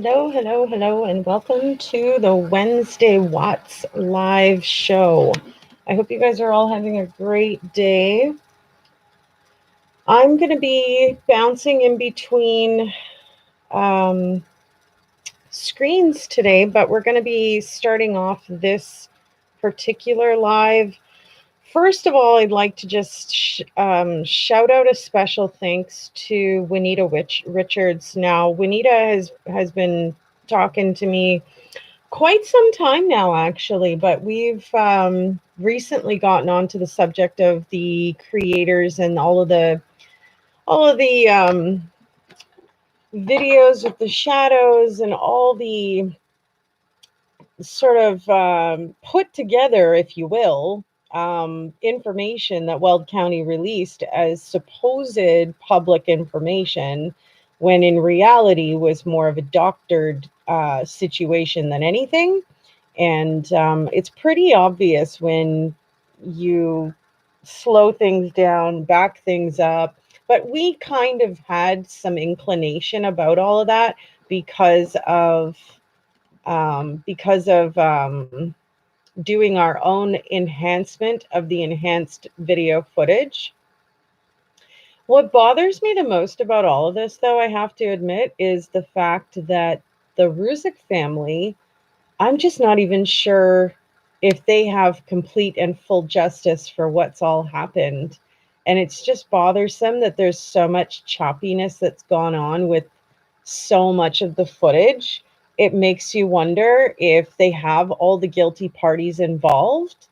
Hello, and welcome to the Wednesday Watts live show. I hope you guys are all having a great day. I'm going to be bouncing in between screens today, but we're going to be starting off this particular live. First of all, I'd like to just shout out a special thanks to Juanita Richards. Now, Juanita has been talking to me quite some time now, actually, but we've recently gotten onto the subject of the creators and all of the videos with the shadows and all the sort of put together, if you will, information that Weld County released as supposed public information, when in reality was more of a doctored situation than anything. And it's pretty obvious when you slow things down, back things up. But we kind of had some inclination about all of that because of doing our own enhancement of the enhanced video footage. What bothers me the most about all of this, though, I have to admit, is the fact that the Ruzick family, I'm just not even sure if they have complete and full justice for what's all happened. And it's just bothersome that there's so much choppiness that's gone on with so much of the footage. It makes you wonder if they have all the guilty parties involved.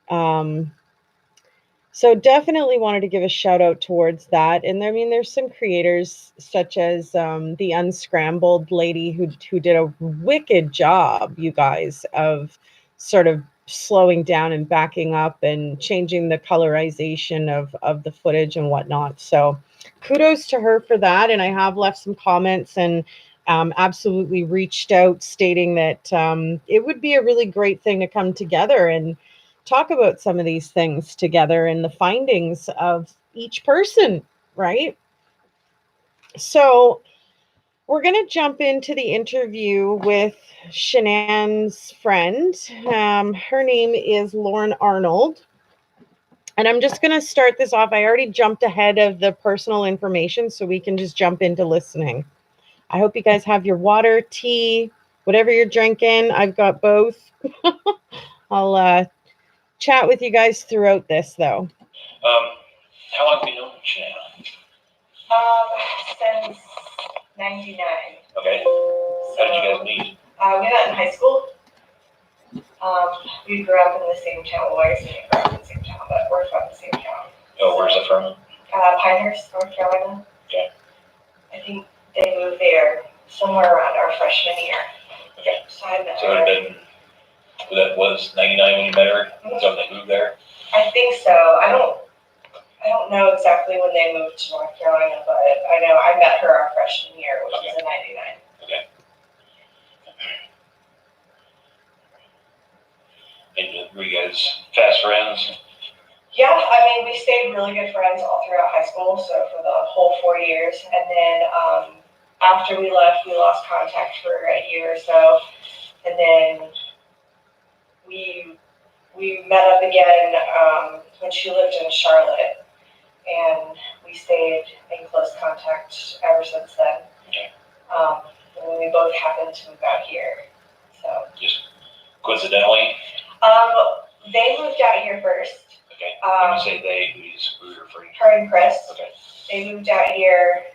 So definitely wanted to give a shout out towards that. And I mean, there's some creators such as the Unscrambled lady who did a wicked job, you guys, of sort of slowing down and backing up and changing the colorization of the footage and whatnot. So kudos to her for that. And I have left some comments and absolutely reached out stating that it would be a really great thing to come together and talk about some of these things together and the findings of each person, right? So we're going to jump into the interview with Shanann's friend. Her name is Lauren Arnold. And I'm just going to start this off. I already jumped ahead of the personal information, so we can just jump into listening. I hope you guys have your water, tea, whatever you're drinking. I've got both. I'll chat with you guys throughout this, though. How long have you known Shanann? Since 99. Okay. How did you guys meet? We met in high school. We grew up in the same town. Well, I guess we didn't grow up in the same town, but we're from the same town. Oh, where's it from? Pinehurst, North Carolina. Okay. I think they moved there somewhere around our freshman year. Okay. So I met So her. that was 99 when you met her? Mm-hmm. So they moved there? I think so. I don't know exactly when they moved to North Carolina, but I know I met her our freshman year, which was in 99. Okay. And were you guys fast friends? Yeah, I mean, we stayed really good friends all throughout high school, so for the whole 4 years. And then after we left, we lost contact for a year or so. And then we met up again when she lived in Charlotte. And we stayed in close contact ever since then. Okay. And we both happened to move out here. So just coincidentally? They moved out here first. Okay. When you say they, who are you referring to? Her and Chris. Okay. They moved out here,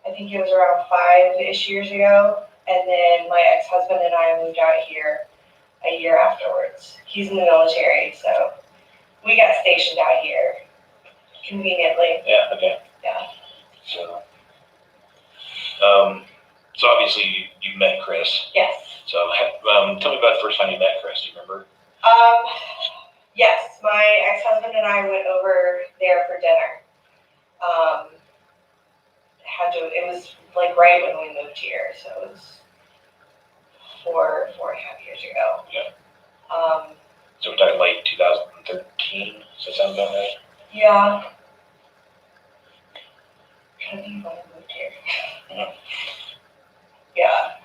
I think it was around 5-ish years ago. And then my ex-husband and I moved out here a year afterwards. He's in the military, so we got stationed out here conveniently. Yeah, okay. Yeah. So obviously you met Chris. Yes. So tell me about the first time you met Chris. Do you remember? Yes, my ex-husband and I went over there for dinner. It was like right when we moved here, so it was 4.5 years ago. Yeah. So we're talking like 2013. Does that sound about right? Yeah. I think when I moved here. Mm-hmm. Yeah.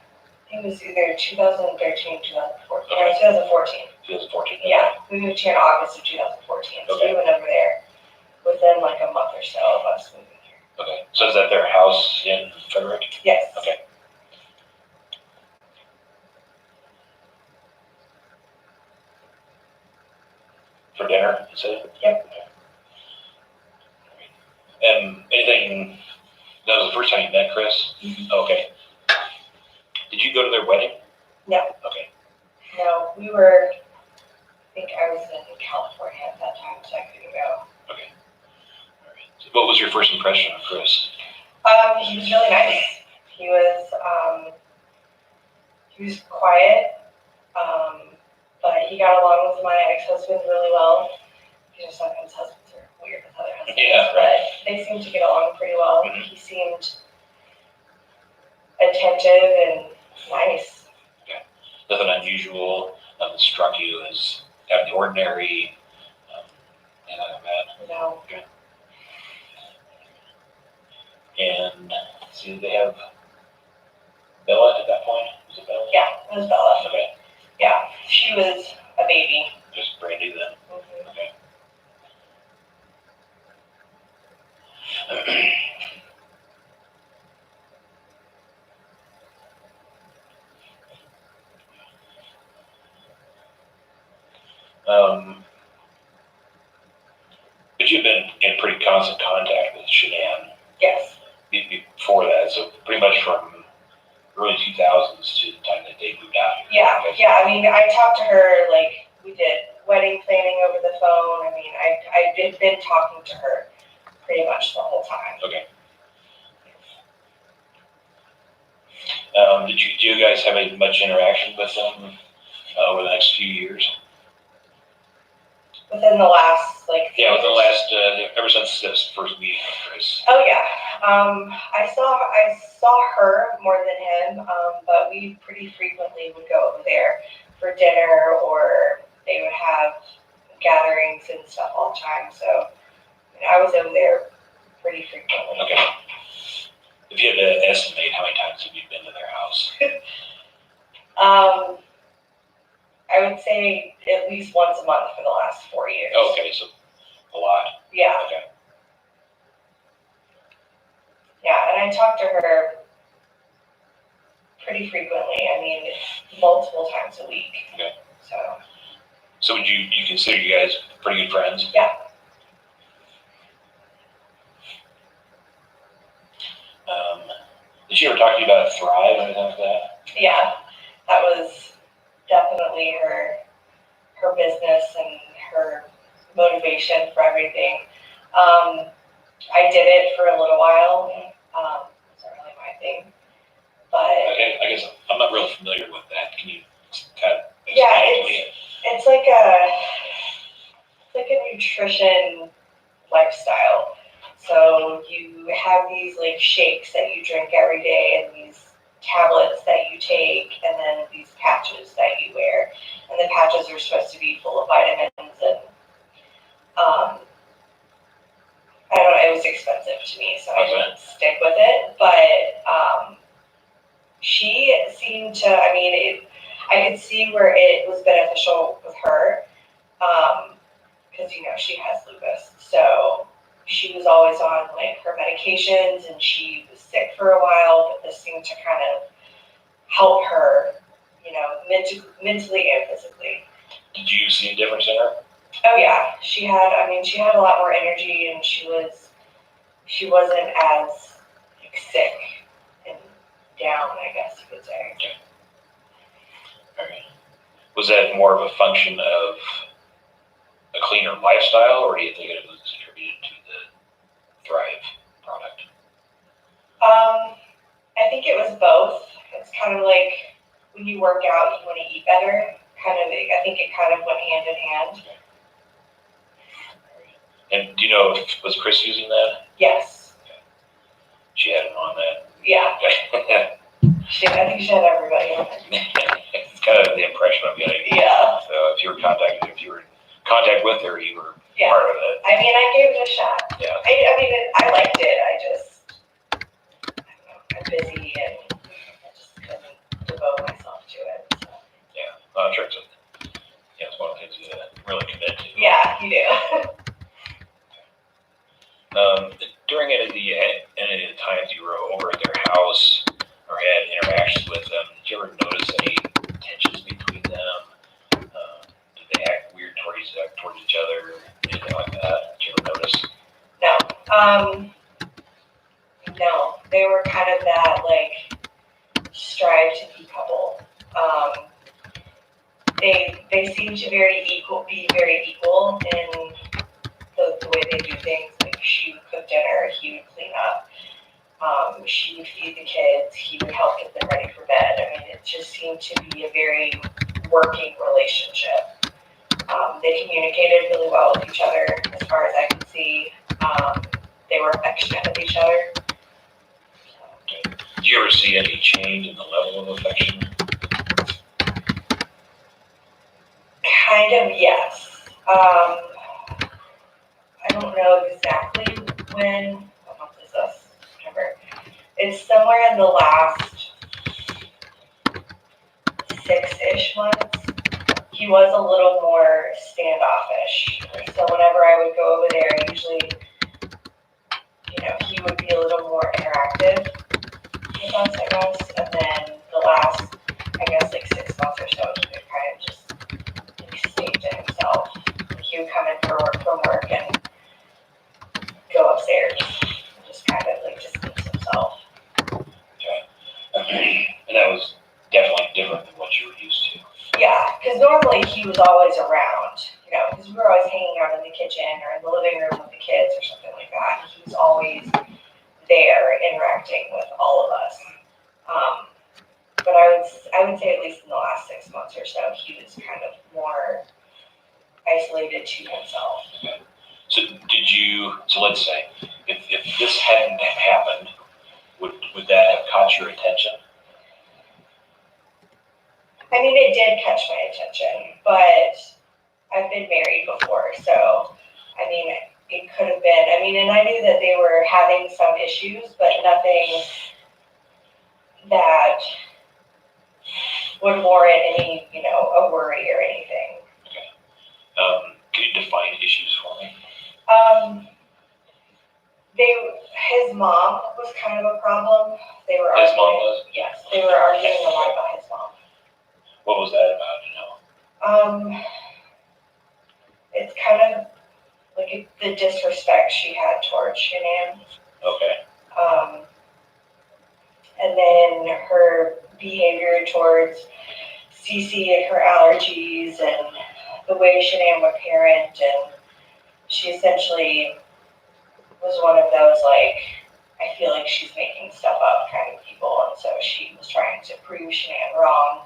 was either 2013, 2014. No, 2014. 2014. Yeah, we moved here in August of 2014. So we went over there within like a month or so of us moving here. Okay. So is that their house in Frederick? Yes. Okay. For dinner, you said? Yep. Okay. And anything, that was the first time you met Chris? Mm-hmm. Okay. Did you go to their wedding? No. Okay. No, we were, I think I was in California at that time, so I couldn't go. Okay. All right. So what was your first impression of Chris? He was really nice. He was quiet, but he got along with my ex-husband really well. You know, sometimes husbands are weird with other husbands, Yeah, but right. they seemed to get along pretty well. Mhm. He seemed attentive and nice. Nothing unusual, nothing struck you as out of the ordinary, anything like that? You know, And see, did they have Bella at that point? Was it Bella? yeah, it was Bella. Okay. Yeah, she was a baby. Just Brandy then. Mm-hmm. Okay. But you've been in pretty constant contact with Shanann Yes. before that, so pretty much from early 2000s to the time that they moved out here. Yeah, Okay. yeah. I mean, I talked to her, like, we did wedding planning over the phone. I mean, I've been talking to her pretty much the whole time. Okay. Do you guys have any much interaction with them over the next few years? Within the last, like, Yeah, within the last, ever since this first meeting with Chris. oh yeah. I saw her more than him, but we pretty frequently would go over there for dinner, or they would have gatherings and stuff all the time. So I was over there pretty frequently. Okay. If you had to estimate how many times have you been to their house? I would say at least once a month for the last 4 years. Okay, so a lot. Yeah. Okay. Yeah, and I talked to her pretty frequently. I mean, multiple times a week. Okay. So would you consider you guys pretty good friends? yeah. Did she ever talk to you about Thrive or anything like that? Yeah, that was definitely her business and her motivation for everything. I did it for a little while. It's not really my thing, but Okay, I guess I'm not real familiar with that. Can you kind of yeah, explain to me? it's like a nutrition lifestyle. So you have these like shakes that you drink every day, and these tablets that you take, and then these patches that you wear. And the patches are supposed to be full of vitamins, and I don't know, it was expensive to me, so I didn't stick with it. But she seemed to, I mean, I could see where it was beneficial with her, because she has lupus, so she was always on like her medications, and she was sick for a while, but this seemed to kind of help her, mentally and physically. Did you see a difference in her? Oh yeah, she had a lot more energy, and she wasn't as like sick and down, I guess you could say. Okay. All right. Was that more of a function of a cleaner lifestyle, or do you think it was attributed to the Thrive product? I think it was both. It's kind of like when you work out, you want to eat better. I think it kind of went hand in hand. And do you know was Chris using that? Yes. Okay. She had him on that. Yeah. Okay. I think she had everybody on it. It's kind of the impression I'm getting. Yeah. So if you were in contact with her, you were Yeah. part of it. I mean, I gave it a shot. Yeah. I liked it. I don't know, I'm busy, and I just couldn't devote myself I'm sure it's one of the things you really commit to. Yeah, you do. During any of the times you were over at their house or had interactions with them, did you ever notice any tensions between them? Did they act weird towards each other? Anything like that? Did you ever notice? No. No. They were kind of that, like, strive to be couple. They seem to be very equal in the way they do things. Like, she would cook dinner, he would clean up. She would feed the kids, he would help get them ready for bed. I mean, it just seemed to be a very working relationship. They communicated really well with each other, as far as I could see. They were affectionate with each other. Did you ever see any change in the level of affection? Kind of, yes. I don't know exactly what month is this? September. It's somewhere in the last 6-ish months. He was a little more standoffish. So whenever I would go over there, usually, he would be a little more interactive with us, I guess. And then the last, I guess, like 6 months or so, he would kind of just stay to himself. He would come in from work and go upstairs and just kind of like distance himself. Okay. And that was definitely different than what you were used to. Yeah, because normally he was always around, because we were always hanging out in the kitchen or in the living room with the kids or something like that. And he was always there interacting with all of us. But I would say at least in the last 6 months or so, he was kind of more isolated to himself. Okay. So let's say, if this hadn't happened, would that have caught your attention? I mean, it did catch my attention, but I've been married before, so, I mean, it could have been, and I knew that they were having some issues, but nothing that would warrant any, a worry or anything. Okay. Can you define issues for me? His mom was kind of a problem. They were His arguing. mom was? Yes, they were arguing a lot about his mom. What was that about, It's kind of like the disrespect she had towards Shanann. Okay. And then her behavior towards Cece and her allergies and the way Shanann would parent, and she essentially was one of those, like, I feel like she's making stuff up kind of people, and so she was trying to prove Shanann wrong.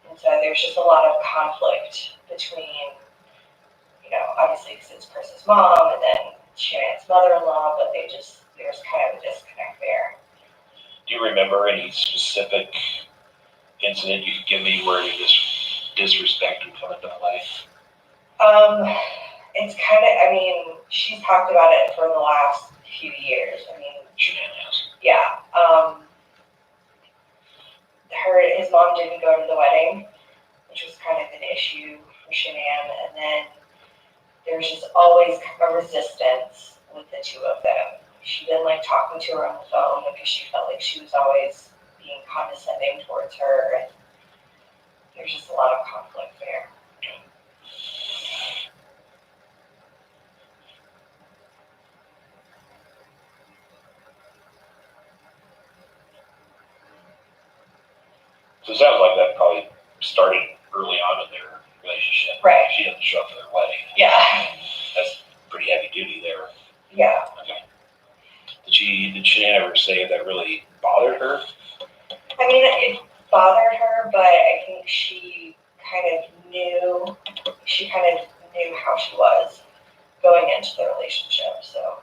And so there's just a lot of conflict between, obviously because it's Chris's mom and then Shannon's mother-in-law, but there's kind of a disconnect there. Do you remember any specific incident you could give me where this disrespect would come into play? It's kind of, she's talked about it for the last few years. Shanann has. Yeah. His mom didn't go to the wedding, which was kind of an issue for Shanann, and then there's just always a resistance with the two of them. She didn't like talking to her on the phone because she felt like she was always being condescending towards her, and there's just a lot of conflict there. So it sounds like that probably started early on in their relationship. Right. She doesn't show up for their wedding. Yeah. That's pretty heavy duty there. Yeah. Okay. Did Shanann ever say if that really bothered her? It bothered her, but I think she kind of knew how she was going into the relationship. So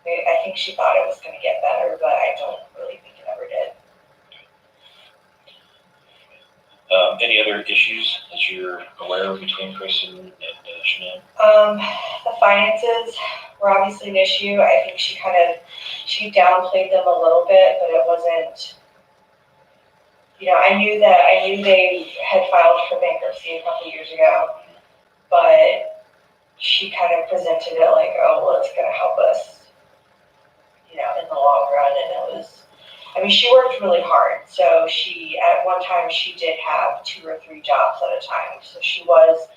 I think she thought it was going to get better, but I don't really think it ever did. Any other issues that you're aware of between Chris and Shanann? The finances were obviously an issue. I think she downplayed them a little bit, but it wasn't, I knew they had filed for bankruptcy a couple years ago, but she kind of presented it like, oh, well, it's going to help us, in the long run. And she worked really hard. So at one time, she did have 2 or 3 jobs at a time. So she was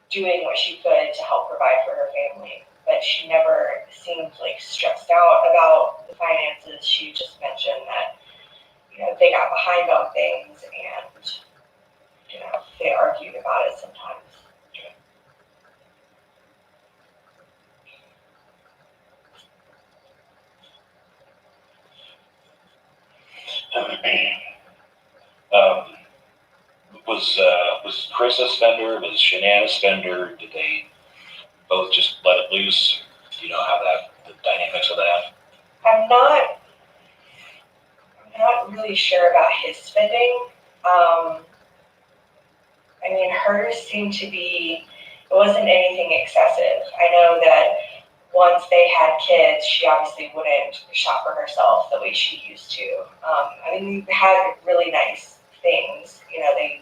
doing what she could to help provide for her family. But she never seemed like stressed out about the finances. She just mentioned that, they got behind on things and, they argued about it sometimes. Was Chris a spender? Was Shanann a spender? Did they both just let it loose? Do you know how the dynamics of that? I'm not really sure about his spending. Hers seemed to be, it wasn't anything excessive. I know that once they had kids, she obviously wouldn't shop for herself the way she used to. We had really nice things. They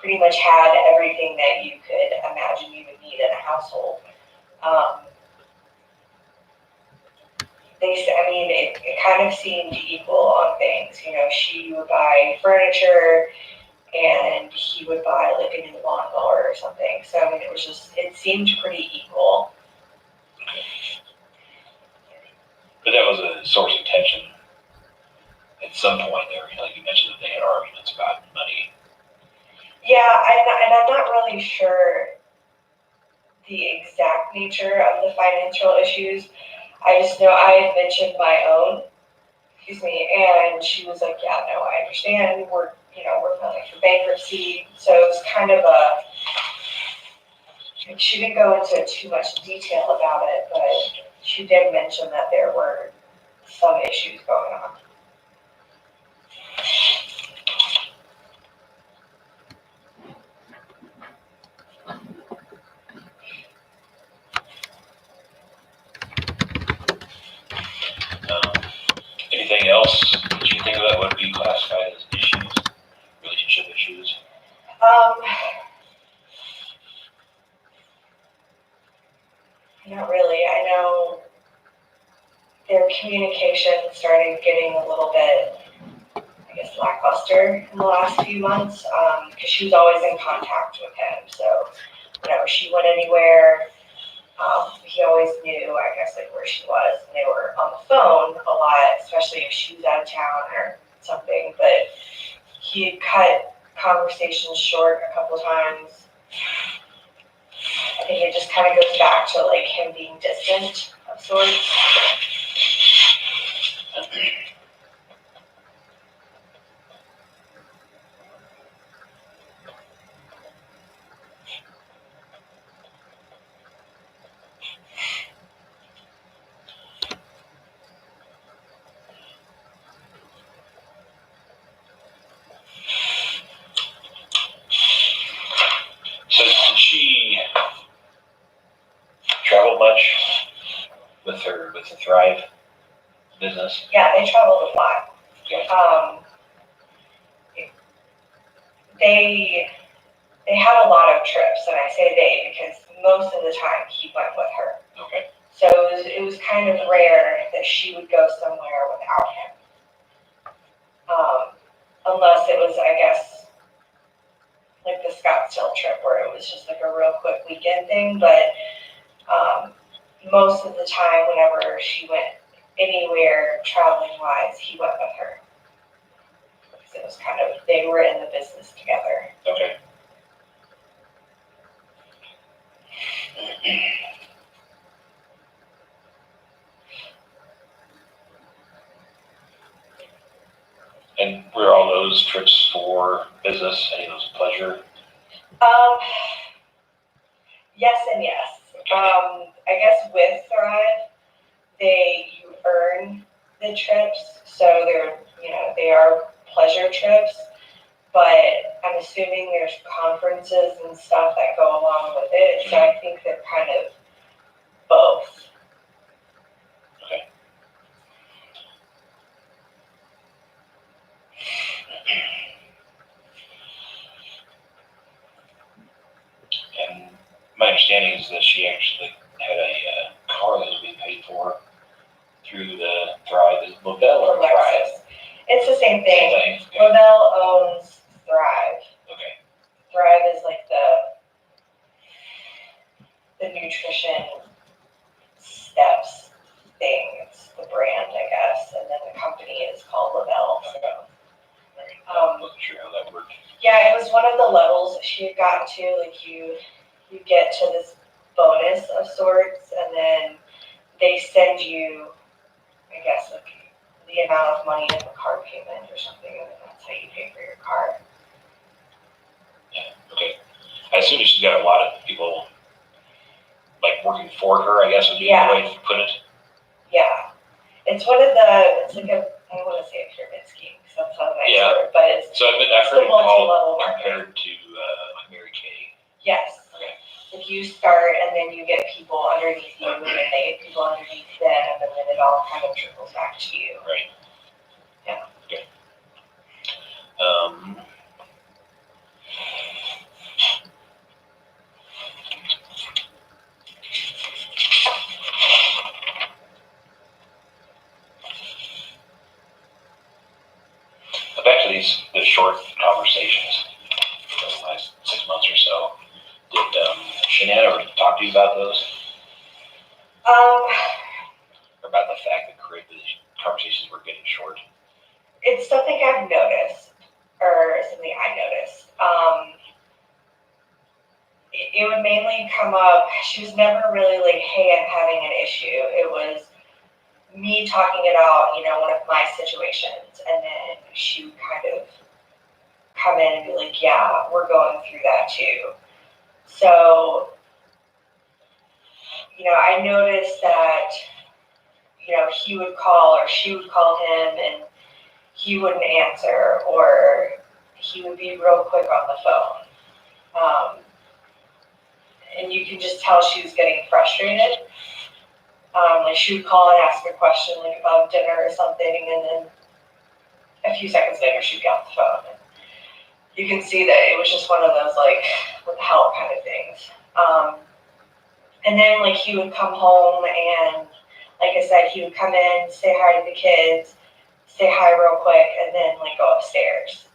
pretty much had everything that you could imagine you would need in a household. It kind of seemed equal on things. She would buy furniture and he would buy like a new lawnmower or something. So it seemed pretty equal. But that was a source of tension at some point there. Like you mentioned that they had arguments about money. Yeah, and I'm not really sure the exact nature of the financial issues. I just know I had mentioned my own, and she was like, yeah, no, I understand. We're filing for bankruptcy. So it was kind of she didn't go into too much detail about it, but she did mention that there were some issues going on. Anything else that you think of that would be classified as issues, relationship issues? Not really. I know their communication started getting a little bit, lackluster in the last few months, because she was always in contact with him. So, whenever she went anywhere, he always knew, where she was. And they were on the phone a lot, especially if she was out of town or something. But he had cut conversations short a couple times. I think it just kind of goes back to like him being distant of sorts. So did she travel much with the Thrive business? Yeah, they traveled a lot. They had a lot of trips, and I say they because most of the time he went with her. Okay. So it was kind of rare that she would go somewhere without him. Unless it was, like the Scottsdale trip where it was just like a real quick weekend thing. But most of the time, whenever she went anywhere traveling wise, he went with her. Because it was kind of, they were in the business together. Okay. And were all those trips for business? Any of those pleasure? Yes and yes. With Thrive, you earn the trips, so they are pleasure trips. But I'm assuming there's conferences and stuff that go along with it, so I think they're kind of both. Okay. understanding is that she actually had a car that was being paid for through the Thrive. Is Lavelle or Thrive? It's the same thing. Same thing? Okay. Lavelle owns Thrive. Okay. Thrive is like the nutrition steps thing. It's the brand, I guess, and then the company is called Lavelle. So. I wasn't sure how that worked. Yeah, it was one of the levels that she had gotten to. Like you get to this bonus of sorts, and then they send you, I guess, like the amount of money in the car payment or something, and then that's how you pay for your car. Yeah. Okay. I assume she's got a lot of people like working for her, I guess would be the way to put it. Yeah. It's one of the, it's like a, I don't want to say a pyramid scheme because that's not a nice word, but it's I've heard it multi-level called compared to like Mary Kay. Yes. Okay. If you start and then you get people underneath you and then they get people underneath them and then it all kind of trickles back to you. Right. Yeah. Okay. Back to the short conversations for the last 6 months or so. Did Shanann ever talk to you about those? Or about the fact that the conversations were getting short? It's something I've noticed, or something I noticed. It would mainly come up, she was never really like, hey, I'm having an issue. It was me talking about, one of my situations, and then she would kind of come in and be like, yeah, we're going through that too. So, I noticed that, he would call or she would call him and he wouldn't answer, or he would be real quick on the phone. And you can just tell she was getting frustrated. Like she would call and ask a question like about dinner or something, and then a few seconds later she'd get off the phone. And you can see that it was just one of those like, what the hell kind of things. And then like he would come home and like I said, he would come in, say hi to the kids, say hi real quick, and then like go upstairs.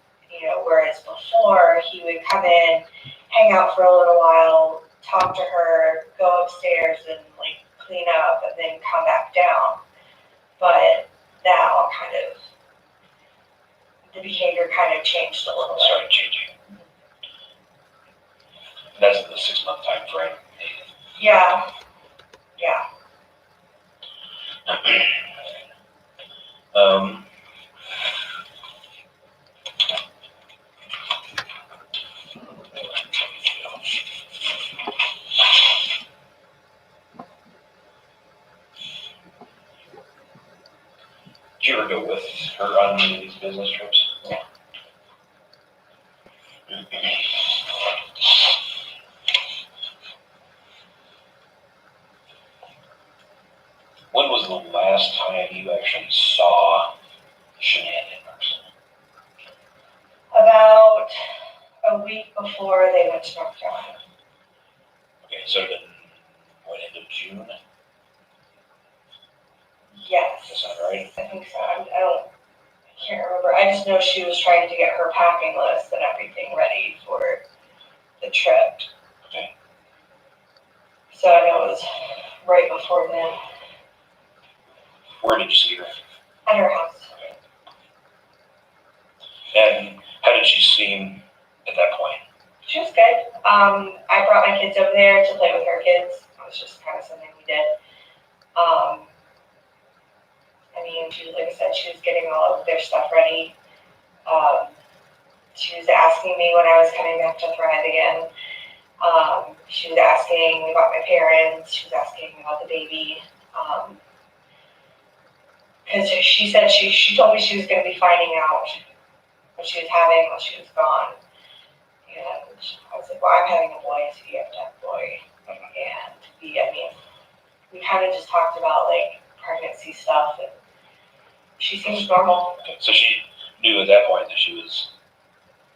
Whereas before he would come in, hang out for a little while, talk to her, go upstairs and like clean up and then come back down. But now kind of the behavior kind of changed a little bit. Started changing. That's in the 6-month time frame. Yeah. Yeah. Did you ever go with her on any of these business trips? No. When was the last time you actually saw Shanann in person? About a week before they went to North Carolina. Okay, so then, end of June? Yes. Does that sound right? I think so. I can't remember. I just know she was trying to get her packing list and everything ready for the trip. Okay. So I know it was right before then. Where did you see her? At her house. Okay. And how did she seem at that point? She was good. I brought my kids over there to play with her kids. It was just kind of something we did. Like I said, she was getting all of their stuff ready. She was asking me when I was coming back to Thrive again. She was asking about my parents. She was asking about the baby. Because she said she told me she was going to be finding out what she was having while she was gone. And I was like, well, I'm having a boy, so you have to have a boy. And we kind of just talked about like pregnancy stuff, and she seems normal. Okay. So she knew at that point that she was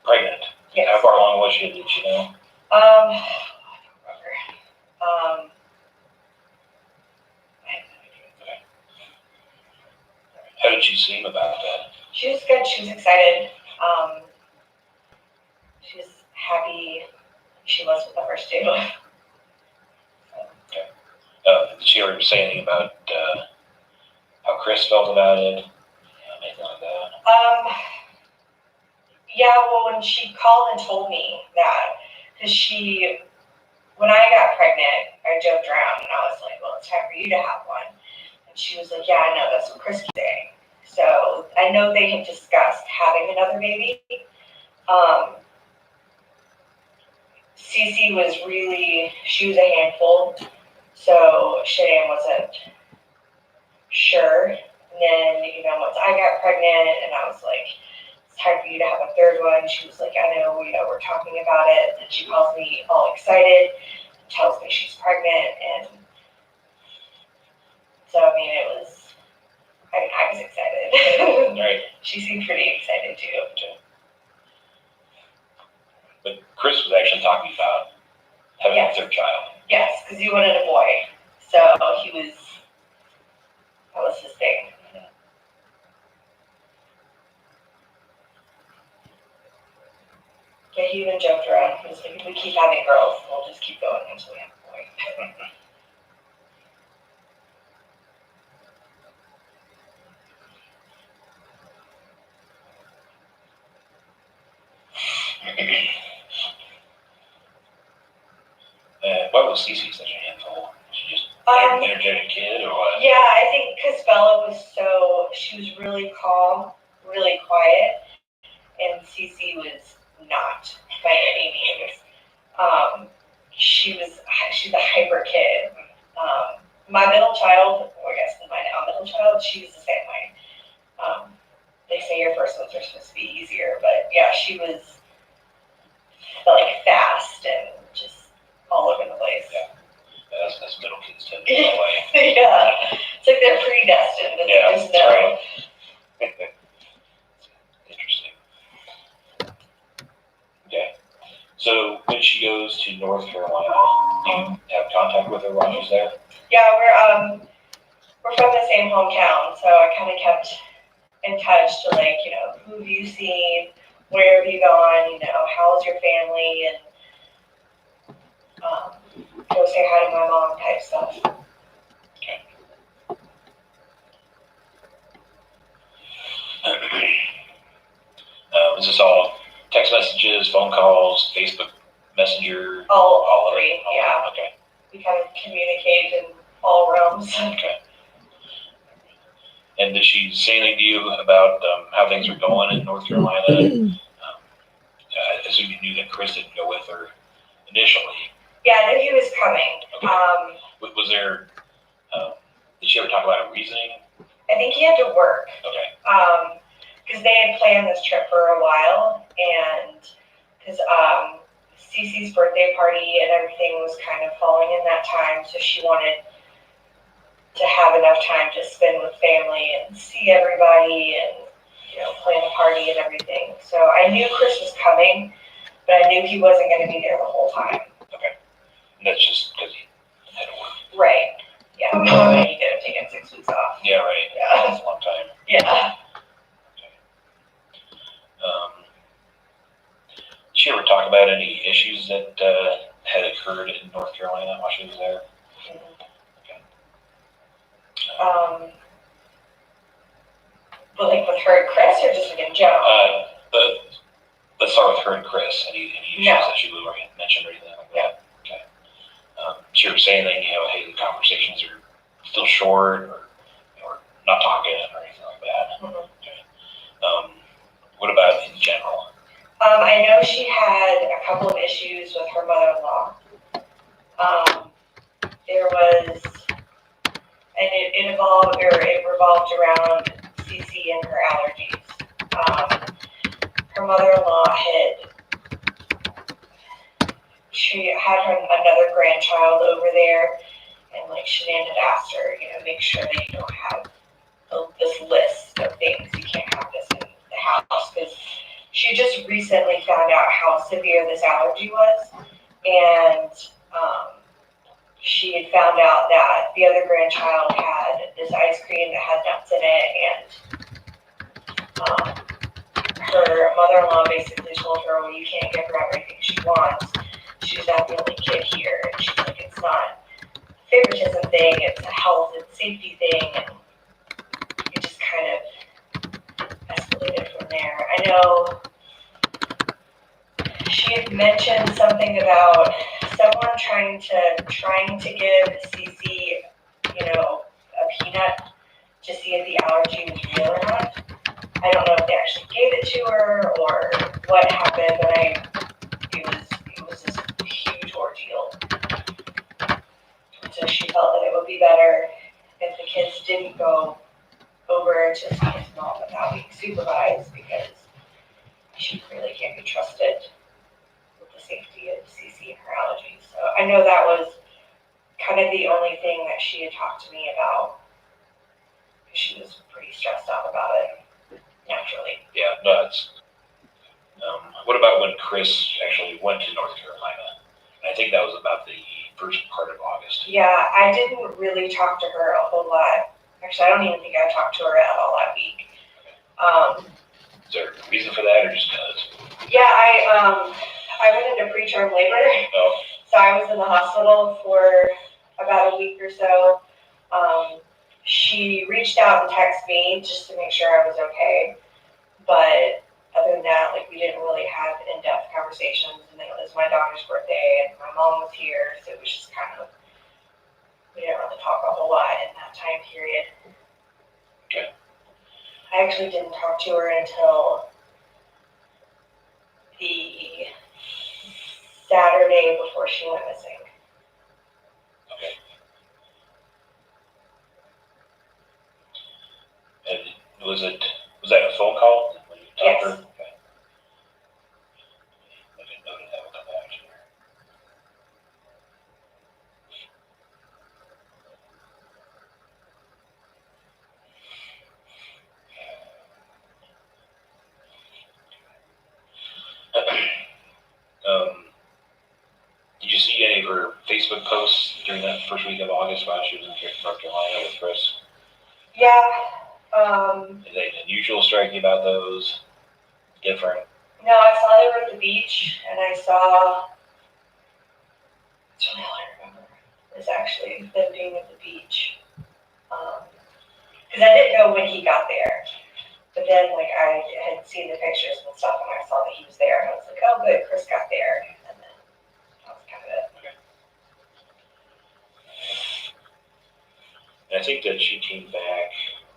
pregnant. Yes. How far along was she? Did she know? I don't remember. She was good. She was excited. She was happy. She was with the first two. Did she ever say anything about how Chris felt about it? Anything like that? Yeah, well, when she called and told me that, because when I got pregnant, I joked around and I was like, well, it's time for you to have one. And she was like, yeah, I know, that's what Chris was saying. So I know they had discussed having another baby. Cece was she was a handful, so Cheyenne wasn't sure. And then, once I got pregnant and I was like, it's time for you to have a third one, she was like, I know, we're talking about it. And she calls me all excited, tells me she's pregnant. And so, I was excited. Right. She seemed pretty excited too. But Chris was actually talking about having a third child. Yes, because he wanted a boy. So that was his thing. Yeah, he even joked around. He was like, if we keep having girls, we'll just keep going until we have a boy. Why was Cece such a handful? She just an energetic kid, or what? Yeah, I think because Bella she was really calm, really quiet, and Cece was not by any means. She's a hyper kid. My middle child, or I guess my now middle child, she's the same way. They say your first ones are supposed to be easier, but yeah, she was like fast and just all over the place. Yeah. That's middle kids tend to be that way. Yeah, it's like they're predestined and Yeah, they just know. right. Interesting. Okay. So when she goes to North Carolina, do you have contact with her while she's there? Yeah, we're from the same hometown, so I kind of kept in touch to who have you seen, where have you gone, how's your family, and go say hi to my mom type stuff. Okay. Is this all text messages, phone calls, Facebook Messenger? All three, yeah. Okay. We kind of communicate in all realms. Okay. And did she say anything to you about how things are going in North Carolina? I assume you knew that Chris didn't go with her initially. Yeah, I knew he was coming. Okay. Was there, did she ever talk about a reasoning? I think he had to work. Okay. Because they had planned this trip for a while, and because Cece's birthday party and everything was kind of falling in that time, so she wanted to have enough time to spend with family and see everybody and plan a party and everything. So I knew Chris was coming, but I knew he wasn't going to be there the whole time. Okay. And that's just because he had to work. Right. Yeah. I mean, he could have taken 6 weeks off. Yeah, right. Yeah. That's a long time. Yeah. Did she ever talk about any issues that had occurred in North Carolina while she was there? Okay. But with her and Chris, or just in general? But let's start with her and Chris. Any issues that she mentioned or anything like that? Okay. She ever say anything, hey, the conversations are still short, or not talking, or anything like that? Mm-hmm. Okay. What about in general? I know she had a couple of issues with her mother-in-law. There was, and it revolved around Cece and her allergies. Her mother-in-law she had another grandchild over there, and Shanann had asked her, make sure that you don't have this list of things. You can't have this in the house, because she just recently found out how severe this allergy was, and she had found out that the other grandchild had this ice cream that had nuts in it, and Her mother-in-law basically told her, well, you can't give her everything she wants. She's not the only kid here. And she's like, it's not a favoritism thing, it's a health and safety thing. And it just kind of escalated from there. I know she had mentioned something about someone trying to give Cece, a peanut to see if the allergy was real or not. I don't know if they actually gave it to her or what happened, but it was this huge ordeal. So she felt that it would be better if the kids didn't go over to see his mom without being supervised, because she really can't be trusted with the safety of Cece and her allergies. So I know that was kind of the only thing that she had talked to me about. She was pretty stressed out about it, naturally. Yeah, nuts. What about when Chris actually went to North Carolina? And I think that was about the first part of August. Yeah, I didn't really talk to her a whole lot. Actually, I don't even think I talked to her at all that week. Is there a reason for that, or just because? Yeah, I went into preterm labor. Oh. So I was in the hospital for about a week or so. She reached out and texted me just to make sure I was okay. But other than that, we didn't really have in-depth conversations. And then it was my daughter's birthday, and my mom was here, so it was just kind of, we didn't really talk a whole lot in that time period. Okay. I actually didn't talk to her until the Saturday before she went missing. Okay. And was that a phone call? When you talked Yes. to her? Okay. I didn't know that would come back to her. Did you see any of her Facebook posts during that first week of August while she was in North Carolina with Chris? Yeah. Anything unusual striking about those? Different? No, I saw they were at the beach, and I saw, that's really all I remember, is actually them being at the beach. Because I didn't know when he got there. But then, I had seen the pictures and stuff, and I saw that he was there, and I was like, oh, good, Chris got there. And then that was kind of it. Okay. And I think that she came back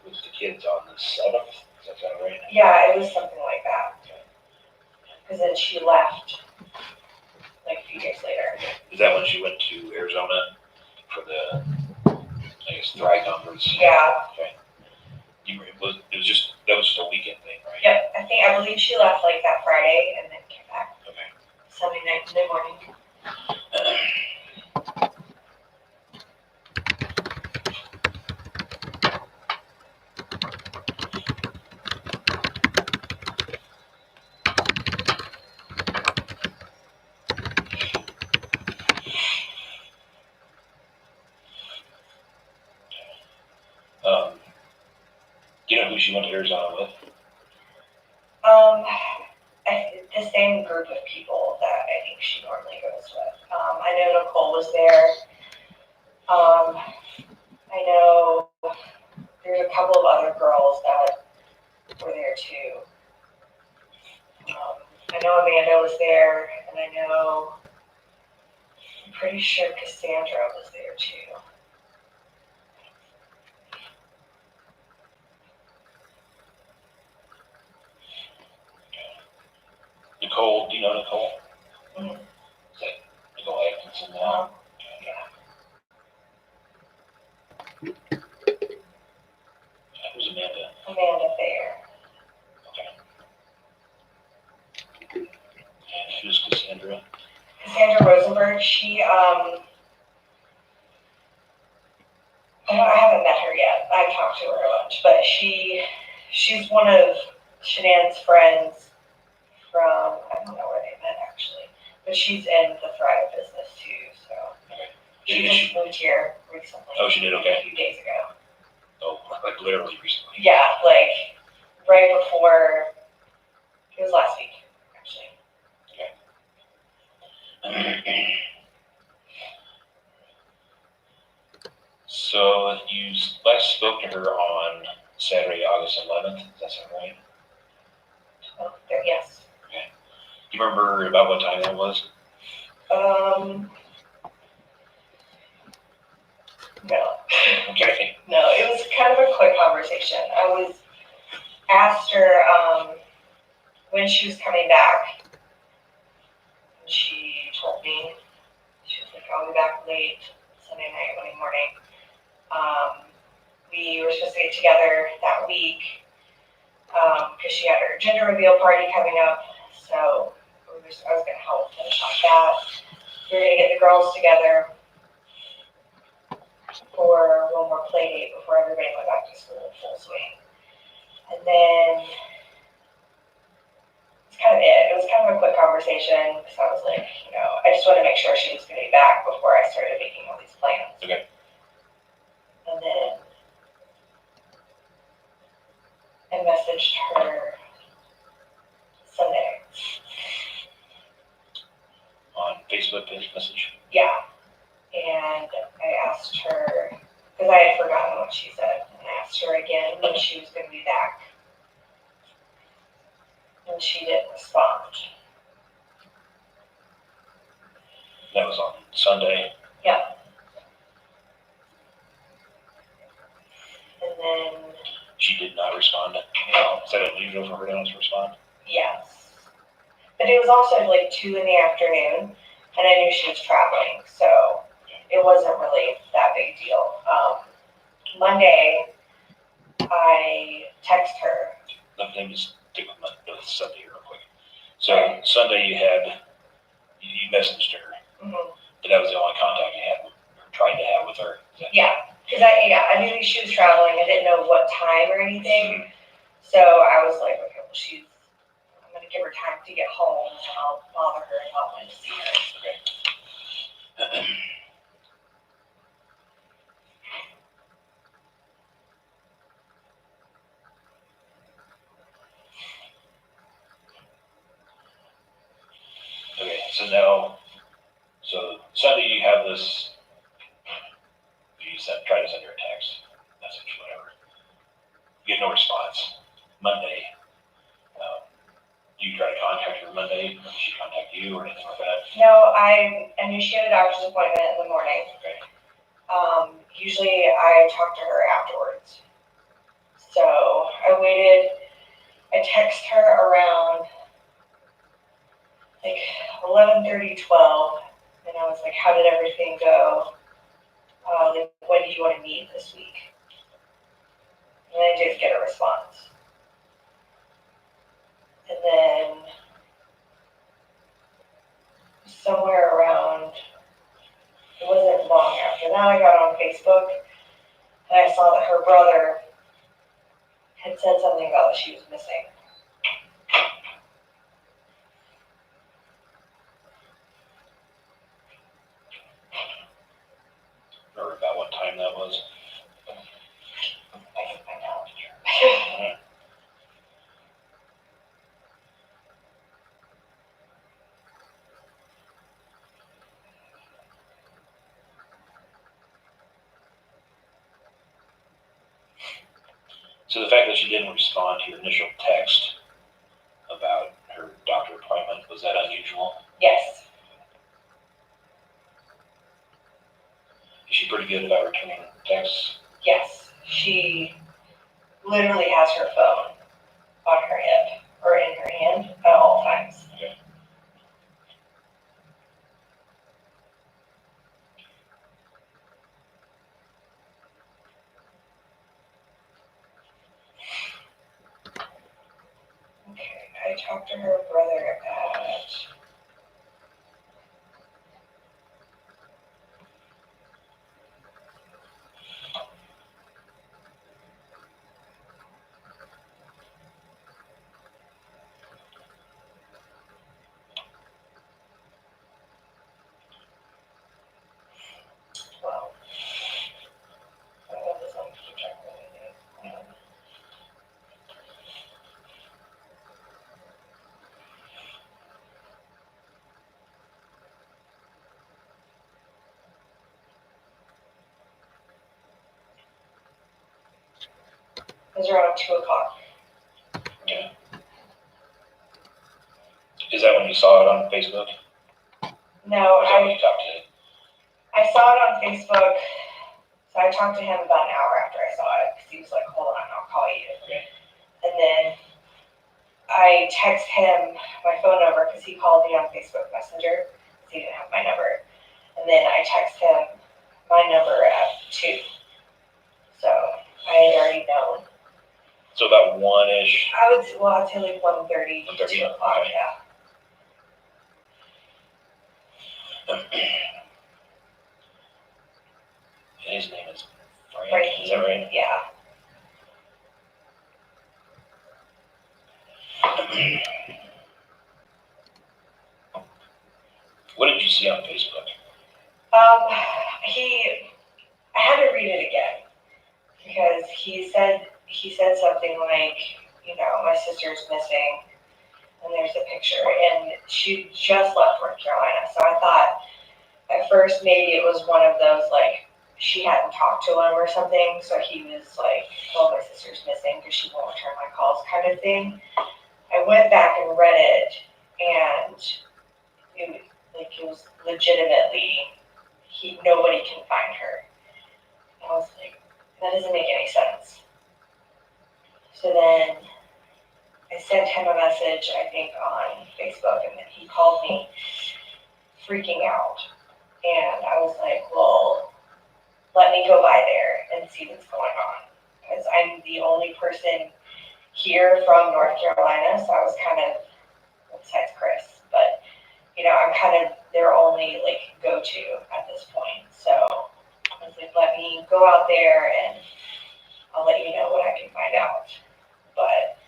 with the kids on the 7th. Does that sound right? Yeah, it was something like that. Because then she left, a few days later. Is that when she went to Arizona for the, I guess, Thrive Conference? Yeah. Okay. That was just a weekend thing, right? Yep, I believe she left that Friday and then came back. Okay. Sunday night, Monday morning. Do you know who she went to Arizona with? The same group of people that I think she normally goes with. I know Nicole was there. I know there's a couple of other girls that were there too. I know Amanda was there, and I'm pretty sure Cassandra was there too. Nicole, do you know Nicole? Mm-hmm. Is that Nicole Atkinson now? Yeah. Who's Amanda? Amanda Thayer. Okay. And who's Cassandra? Cassandra Rosenberg, she, I haven't met her yet. I've talked to her a bunch, but she's one of Shanann's friends from, I don't know where they met actually, but she's in the Thrive business too, so. Okay. She just moved here recently. Oh, she did? Okay. A few days ago. Oh, literally recently. Yeah, right before, it was last week, actually. So you last spoke to her on Saturday, August 11th. Is that sound right? Oh, there, yes. Do you remember about what time that was? No. Okay. No, it was kind of a quick conversation. I was asked her when she was coming back. And she told me, she was like, I'll be back late Sunday night, Monday morning. We were supposed to get together that week because she had her gender reveal party coming up. So I was going to help finish off that. We were going to get the girls together for one more play date before everybody went back to school in full swing. And then it's kind of it. It was kind of a quick conversation because I was like, I just wanted to make sure she was going to be back before I started making all these plans. Okay. And then I messaged her Sunday. On Facebook message? Yeah. And I asked her, because I had forgotten what she said, and I asked her again when she was going to be back. And she didn't respond. That was on Sunday. Yeah. And then, She did not respond. no, Is that unusual for her to not respond? yes. But it was also like 2 in the afternoon, and I knew she was traveling, so it wasn't really that big deal. Monday, I text her. Let me just stick with Sunday real quick. So Sunday you messaged her. Mm-hmm. But that was the only contact you had or tried to have with her. Yeah, because I knew she was traveling. I didn't know what time or anything. So I was like, okay, well, I'm going to give her time to get home, and I'll bother her and not want to see her. Okay. Okay, so Sunday you have this, try to send her a text, message, whatever. You get no response. Monday, you try to contact her Monday, or did she contact you or anything like that? No, I knew she had a doctor's appointment in the morning. Okay. Usually I talk to her afterwards. So I waited. I text her around like 11:30, 12, and I was like, how did everything go? When do you want to meet this week? And I did get a response. And then somewhere around, it wasn't long after that, I got on Facebook and I saw that her brother had said something about that she was missing. Or about what time that was? I can find out. So the fact that she didn't respond to your initial text about her doctor appointment, was that unusual? Yes. Is she pretty good about returning texts? Yes. She literally has her phone on her hip or in her hand at all times. Okay. Okay, I talked to her brother at 12. I got this on keep track of anything. was around 2:00. Okay. Is that when you saw it on Facebook? No, Or is that when you talked to? I saw it on Facebook. So I talked to him about an hour after I saw it because he was like, "Hold on, I'll call you." Okay. And then I text him my phone number because he called me on Facebook Messenger because he didn't have my number. And then I text him my number at 2. So I had already known. So about 1-ish. I'd say like 1:30, 1:30, 2:00, okay. yeah. And his name is Frank. Frankie. Is that right? Yeah. What did you see on Facebook? I had to read it again because he said something like, my sister's missing, and there's a picture, and she just left North Carolina. So I thought at first maybe it was one of those like she hadn't talked to him or something, so he was like, "Well, my sister's missing because she won't return my calls," kind of thing. I went back and read it, and it was legitimately nobody can find her. And I was like, that doesn't make any sense. So then I sent him a message, I think, on Facebook, and then he called me freaking out. And I was like, well, let me go by there and see what's going on. Because I'm the only person here from North Carolina, so I was kind of, besides Chris, but, I'm kind of their only, go-to at this point. So I was like, let me go out there and I'll let you know what I can find out. But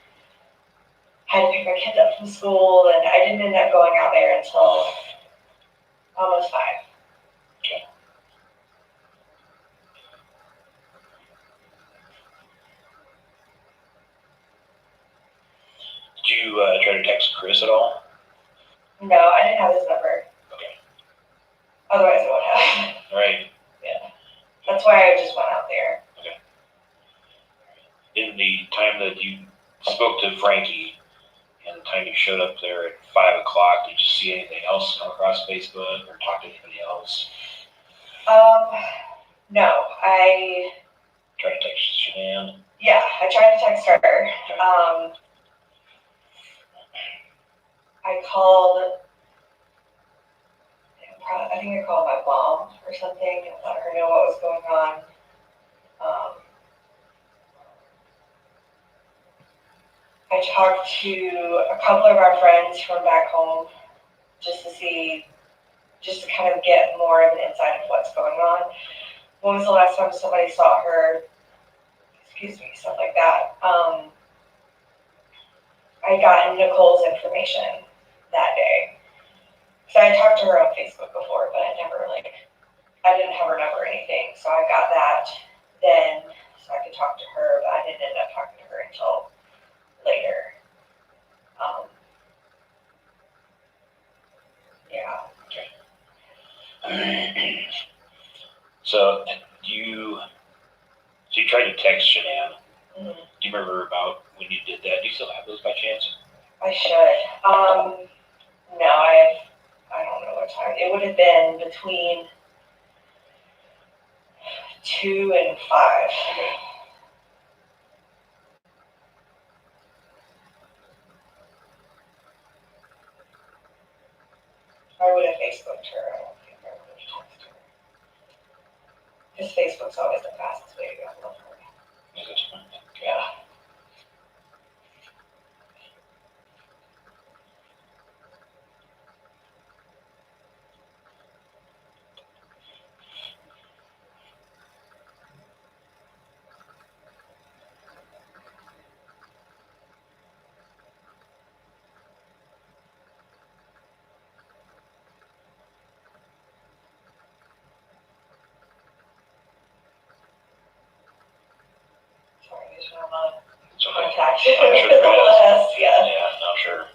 I had to pick my kids up from school, and I didn't end up going out there until almost 5. Okay. Did you try to text Chris at all? No, I didn't have his number. Okay. Otherwise, I would have. Right. Yeah. That's why I just went out there. Okay. In the time that you spoke to Frankie and the time you showed up there at 5:00, did you see anything else come across Facebook or talk to anybody else? No, I Try to text Shanann? I tried to text her. I called, I think I called my mom or something and let her know what was going on. I talked to a couple of our friends from back home just to kind of get more of an insight of what's going on. When was the last time somebody saw her? Excuse me, stuff like that. I got Nicole's information that day. So I talked to her on Facebook before, but I didn't have her number or anything. So I got that then so I could talk to her, but I didn't end up talking to her until later. Yeah. So you tried to text Shanann. Mm-hmm. Do you remember about when you did that? Do you still have those by chance? I should. No, I don't know what time. It would have been between 2 and 5. I would have Facebooked her. I don't think I would have texted her. Because Facebook's always the fastest way to get hold of her. Is it? Yeah. Sorry, there's no It's okay. contact. I'm sure there is. Yeah. Yeah, I'm sure.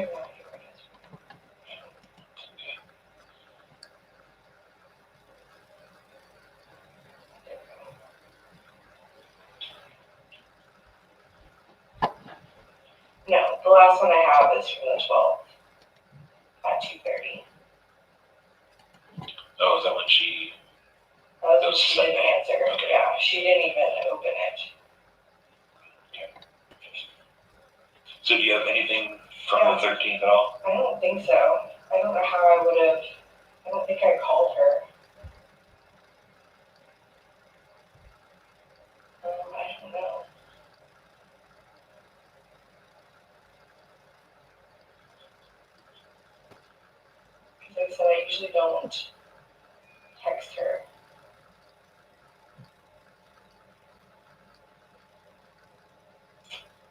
have no idea where it is. No, the last one I have is from the 12th at 2:30. Oh, is that when she? That was when Those she didn't answer. Okay. Yeah, she didn't even open it. So do you have anything from the 13th at all? I don't think so. I don't know how I would have. I don't think I called her. I don't know. Because like I said, I usually don't text her.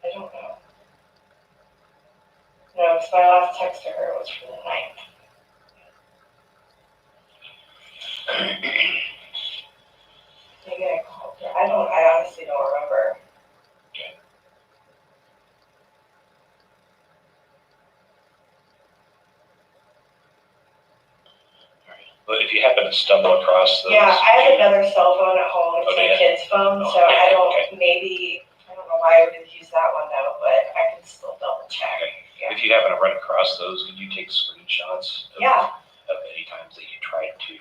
I don't know. No, because my last text to her was from the 9th. Maybe I called her. I honestly don't remember. But if you happen to stumble across those. Yeah, I have another cell phone at home. It's Okay. my kid's phone, so I don't, maybe, I don't know why I would have used that one though, but I can still double check. Okay. Yeah. If you happen to run across those, could you take screenshots of any times that you tried to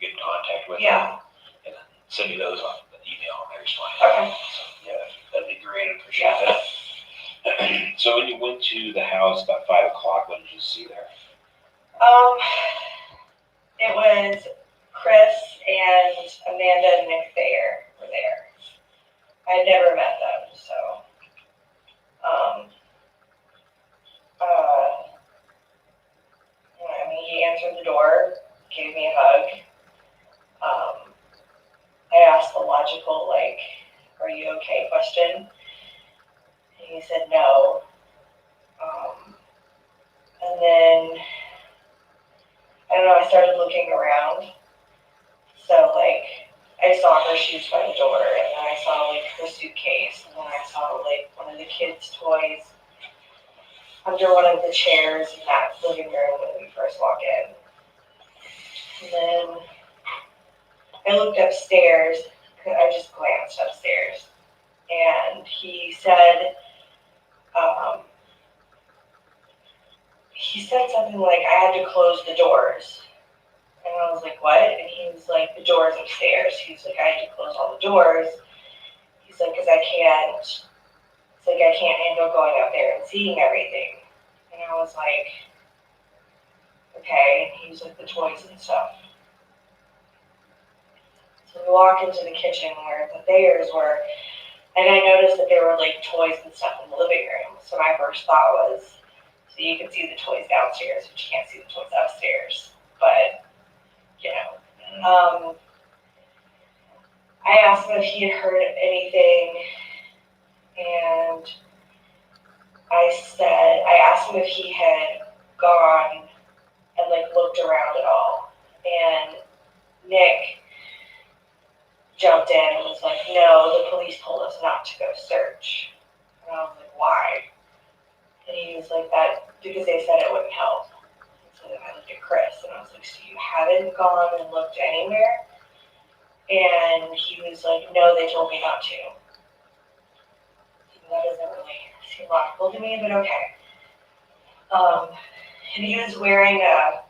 get in contact with them? And then send me those on an email and I respond. Okay. So, yeah, that'd be great. I appreciate that. So when you went to the house about 5 o'clock, what did you see there? It was Chris and Amanda and Nick Thayer were there. I had never met them, so. I mean, he answered the door, gave me a hug. I asked the logical, like, "Are you okay?" question. And he said no. And then, I don't know, I started looking around. So, like, I saw her shoes by the door, and then I saw, like, her suitcase, and then I saw, like, one of the kids' toys under one of the chairs in that living room when we first walk in. And then I looked upstairs, I just glanced upstairs, and he said something like, "I had to close the doors." And I was like, "What?" And he was like, "The doors upstairs." He's like, "I had to close all the doors." He's like, "Because I can't handle going out there and seeing everything." And I was like, "Okay." And he was like, "The toys and stuff." So we walk into the kitchen where the Thayers were, and I noticed that there were like toys and stuff in the living room. So my first thought was, so you can see the toys downstairs, but you can't see the toys upstairs. But, you know. I asked him if he had heard anything, and I asked him if he had gone and like looked around at all. And Nick jumped in and was like, "No, the police told us not to go search." And I was like, "Why?" And he was like, "That because they said it wouldn't help." And so then I looked at Chris and I was like, "So you haven't gone and looked anywhere?" And he was like, "No, they told me not to." That doesn't really seem logical to me, but okay. And he was wearing a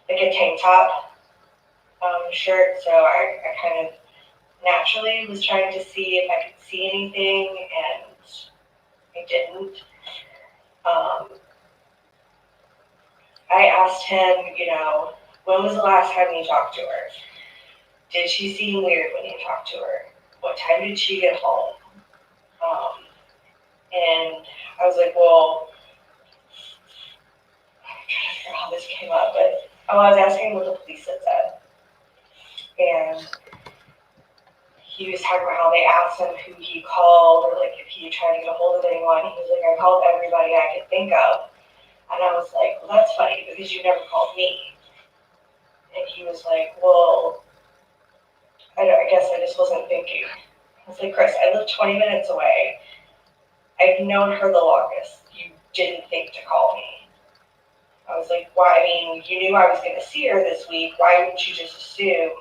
tank top shirt, so I kind of naturally was trying to see if I could see anything, and I didn't. I asked him, when was the last time you talked to her? Did she seem weird when you talked to her? What time did she get home? And I was like, well, I'm trying to figure out how this came up, but I was asking what the police had said. And he was talking about how they asked him who he called or like if he tried to get a hold of anyone. He was like, "I called everybody I could think of." And I was like, "Well, that's funny because you never called me." And he was like, "Well, I guess I just wasn't thinking." I was like, "Chris, I live 20 minutes away. I've known her the longest. You didn't think to call me. I was like, why? I mean, you knew I was going to see her this week. Why wouldn't you just assume,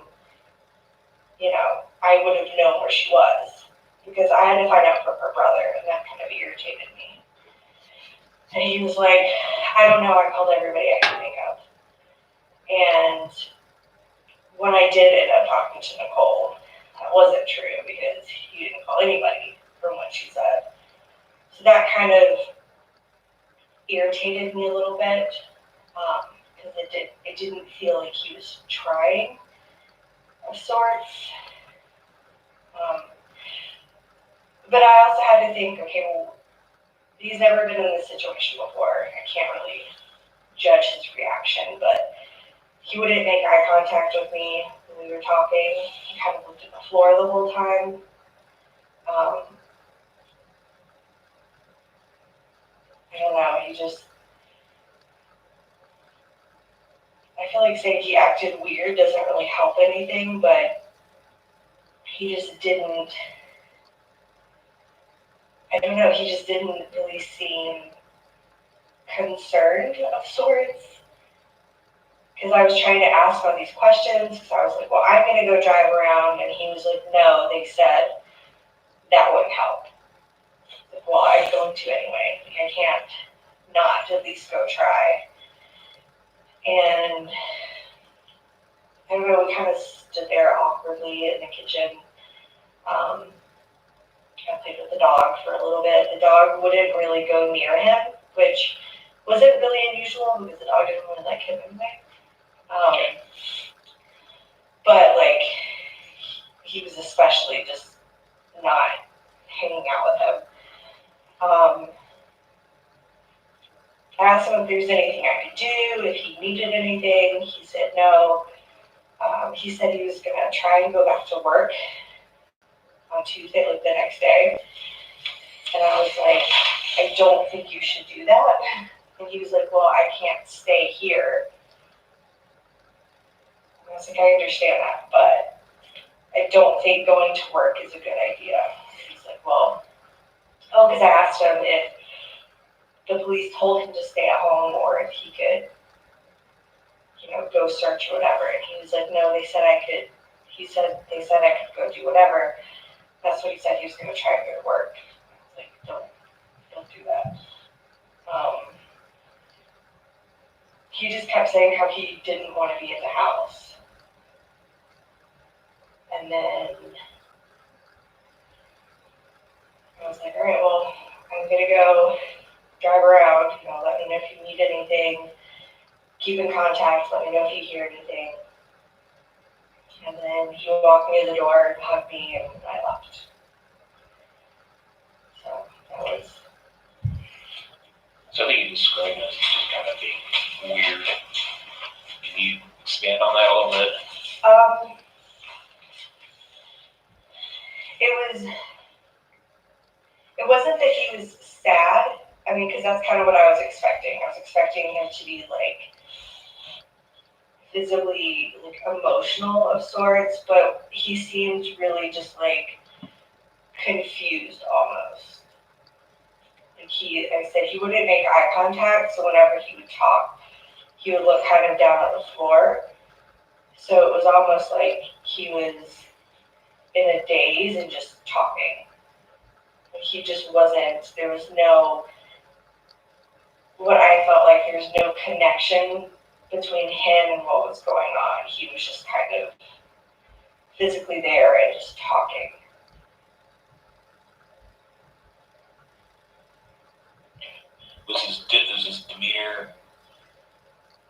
I would have known where she was? Because I had to find out from her brother, and that kind of irritated me. And he was like, I don't know, I called everybody I could think of. And when I did end up talking to Nicole, that wasn't true because he didn't call anybody from what she said. So that kind of irritated me a little bit because it didn't feel like he was trying of sorts. But I also had to think, okay, well, he's never been in this situation before. I can't really judge his reaction, but he wouldn't make eye contact with me when we were talking. He kind of looked at the floor the whole time. I don't know, I feel like saying he acted weird doesn't really help anything, but he just didn't, I don't know, he just didn't really seem concerned of sorts. Because I was trying to ask all these questions, because I was like, well, I'm going to go drive around, and he was like, no, they said that wouldn't help. Like, well, I'm going to anyway. I can't not at least go try. And I don't know, we kind of stood there awkwardly in the kitchen. I played with the dog for a little bit. The dog wouldn't really go near him, which wasn't really unusual because the dog didn't really like him anyway. But like, he was especially just not hanging out with him. I asked him if there's anything I could do, if he needed anything. He said no. He said he was going to try and go back to work on Tuesday, like the next day. And I was like, I don't think you should do that. And he was like, well, I can't stay here. And I was like, I understand that, but I don't think going to work is a good idea. He's like, well, because I asked him if the police told him to stay at home or if he could, go search or whatever. And he was like, no, they said I could. They said I could go do whatever. That's what he said. He was going to try and go to work. I was like, don't do that. He just kept saying how he didn't want to be in the house. And then I was like, all right, well, I'm going to go drive around. Let me know if you need anything. Keep in contact. Let me know if you hear anything. And then he walked me to the door and hugged me, and I left. So that was. So I think you described it as just kind of being weird. Can you expand on that a little bit? It wasn't that he was sad. I mean, because that's kind of what I was expecting. I was expecting him to be like visibly like emotional of sorts, but he seemed really just like confused almost. Like I said, he wouldn't make eye contact, so whenever he would talk, he would look kind of down at the floor. So it was almost like he was in a daze and just talking. Like he just wasn't, there was no, what I felt like there was no connection between him and what was going on. He was just kind of physically there and just talking. Was his demeanor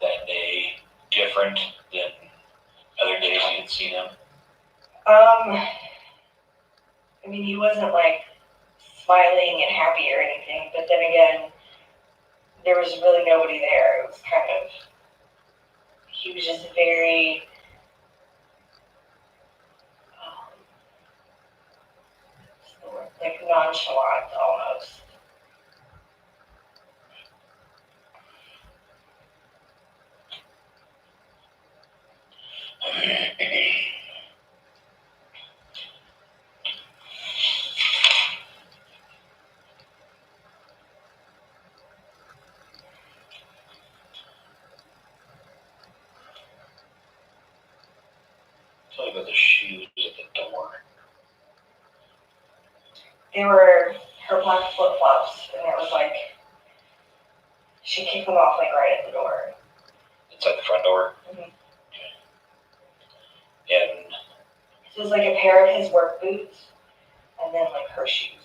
that day different than other days you had seen him? I mean, he wasn't like smiling and happy or anything, but then again, there was really nobody there. It was kind of, he was just very, like nonchalant almost. Tell me about the shoes at the door. They were her black flip-flops, and it was like, she kicked them off like right at the door. Inside the front door? Mm-hmm. And so it was like a pair of his work boots, and then like her shoes.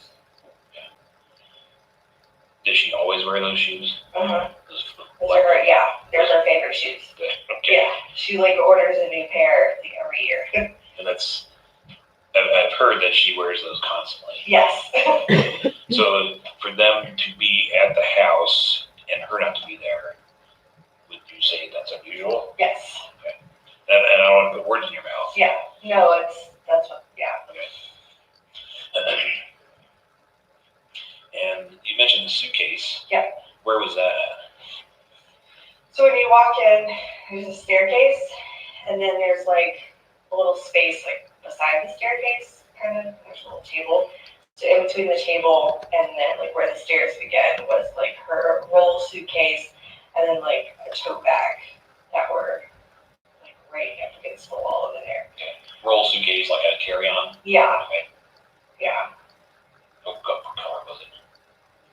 Does she always wear those shoes? Uh-huh. Those are her, yeah, they're her favorite shoes. Okay. Yeah, she like orders a new pair like every year. And that's, I've heard that she wears those constantly. Yes. So for them to be at the house and her not to be there, would you say that's unusual? Yes. Okay. And I don't want to put words in your mouth. Yeah. No, that's what, yeah. Okay. And you mentioned the suitcase. Yeah. Where was that at? So when you walk in, there's a staircase, and then there's like a little space like beside the staircase, kind of, there's a little table. So in between the table and then like where the stairs begin was like her roll suitcase, and then like a tote bag that were like right up against the wall over there. Okay. Roll suitcase like a carry-on? Yeah. Okay. Yeah. What color was it?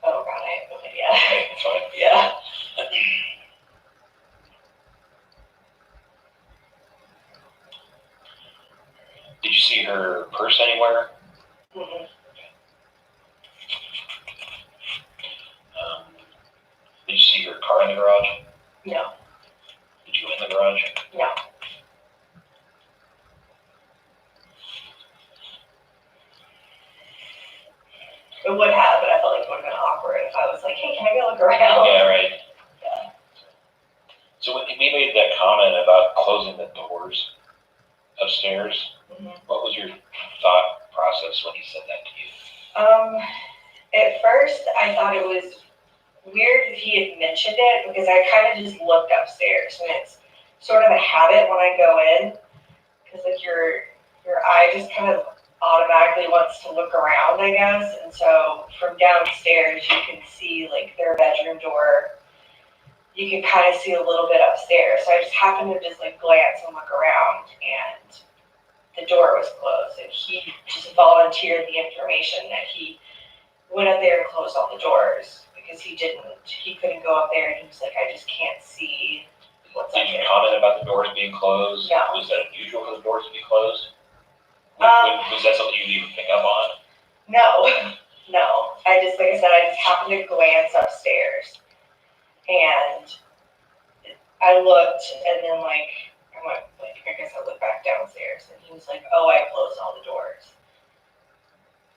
Oh god, I have no idea. Okay, that's fine. Yeah. Did you see her purse anywhere? Mm-hmm. Did you see her car in the garage? No. Did you go in the garage? No. It would have, but I felt like it would have been awkward if I was like, hey, can I go look around? Yeah, right. Yeah. So when he made that comment about closing the doors upstairs, Mm-hmm. what was your thought process when he said that to you? At first I thought it was weird that he had mentioned it because I kind of just looked upstairs, and it's sort of a habit when I go in because like your eye just kind of automatically wants to look around, I guess. And so from downstairs you can see like their bedroom door. You can kind of see a little bit upstairs. So I just happened to just like glance and look around, and the door was closed, and he just volunteered the information that he went up there and closed all the doors because he couldn't go up there, and he was like, I just can't see what's up Did you there. comment about the doors being closed? No. Was that unusual for the doors to be closed? Was that something you even pick up on? No. I just, like I said, I just happened to glance upstairs, and I looked, and then like, I guess I looked back downstairs, and he was like, oh, I closed all the doors.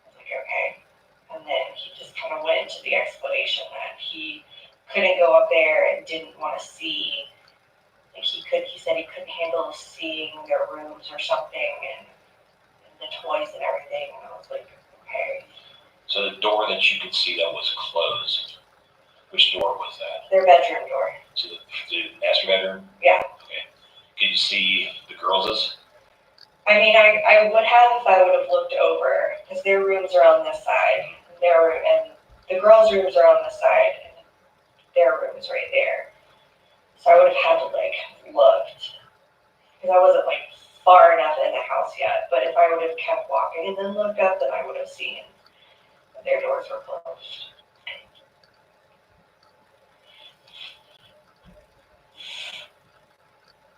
I was like, okay. And then he just kind of went into the explanation that he couldn't go up there and didn't want to see. Like he said he couldn't handle seeing their rooms or something, and the toys and everything. And I was like, okay. So the door that you could see that was closed, which door was that? Their bedroom door. So the master bedroom? Yeah. Okay. Could you see the girls'? I mean, I would have if I would have looked over, because their rooms are on this side, and the girls' rooms are on this side, and their room is right there. So I would have had to like looked, because I wasn't like far enough in the house yet. But if I would have kept walking and then looked up, then I would have seen that their doors were closed.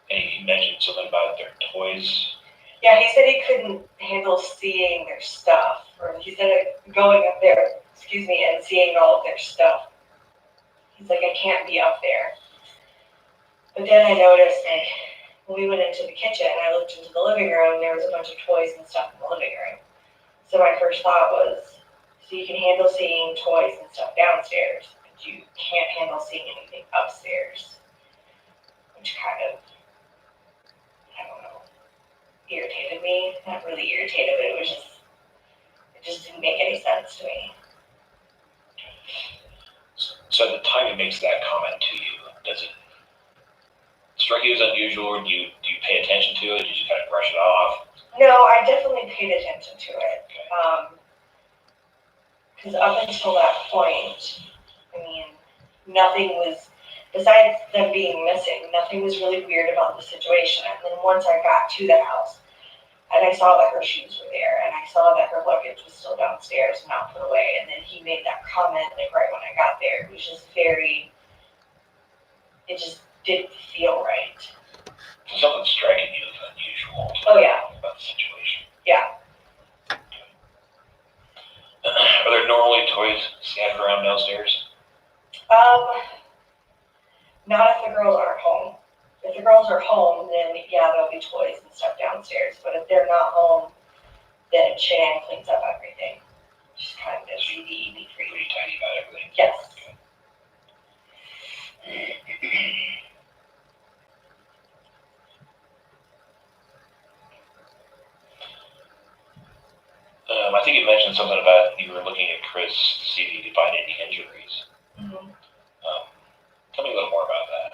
And he mentioned something about their toys. Yeah, he said he couldn't handle seeing their stuff, or he said going up there, and seeing all of their stuff. He's like, I can't be up there. But then I noticed, like, when we went into the kitchen, I looked into the living room, there was a bunch of toys and stuff in the living room. So my first thought was, so you can handle seeing toys and stuff downstairs, but you can't handle seeing anything upstairs. Which kind of, I don't know, irritated me. Not really irritated, but it just didn't make any sense to me. So at the time he makes that comment to you, does it strike you as unusual, or do you pay attention to it? Do you just kind of brush it off? No, I definitely paid attention to it. Because up until that point, I mean, nothing was, besides them being missing, nothing was really weird about the situation. And then once I got to the house, And I saw that her shoes were there, and I saw that her luggage was still downstairs and not put away. And then he made that comment like right when I got there. It was just it just didn't feel right. Something striking you as unusual. Oh yeah. About the situation. Yeah. Are there normally toys scattered around downstairs? Not if the girls aren't home. If the girls are home, then yeah, there'll be toys and stuff downstairs. But if they're not home, then Shan cleans up everything. She's kind of neat, Pretty tidy about everything. Yes. I think you mentioned something about you were looking at Chris to see if you could find any injuries. Mm-hmm. Tell me a little more about that.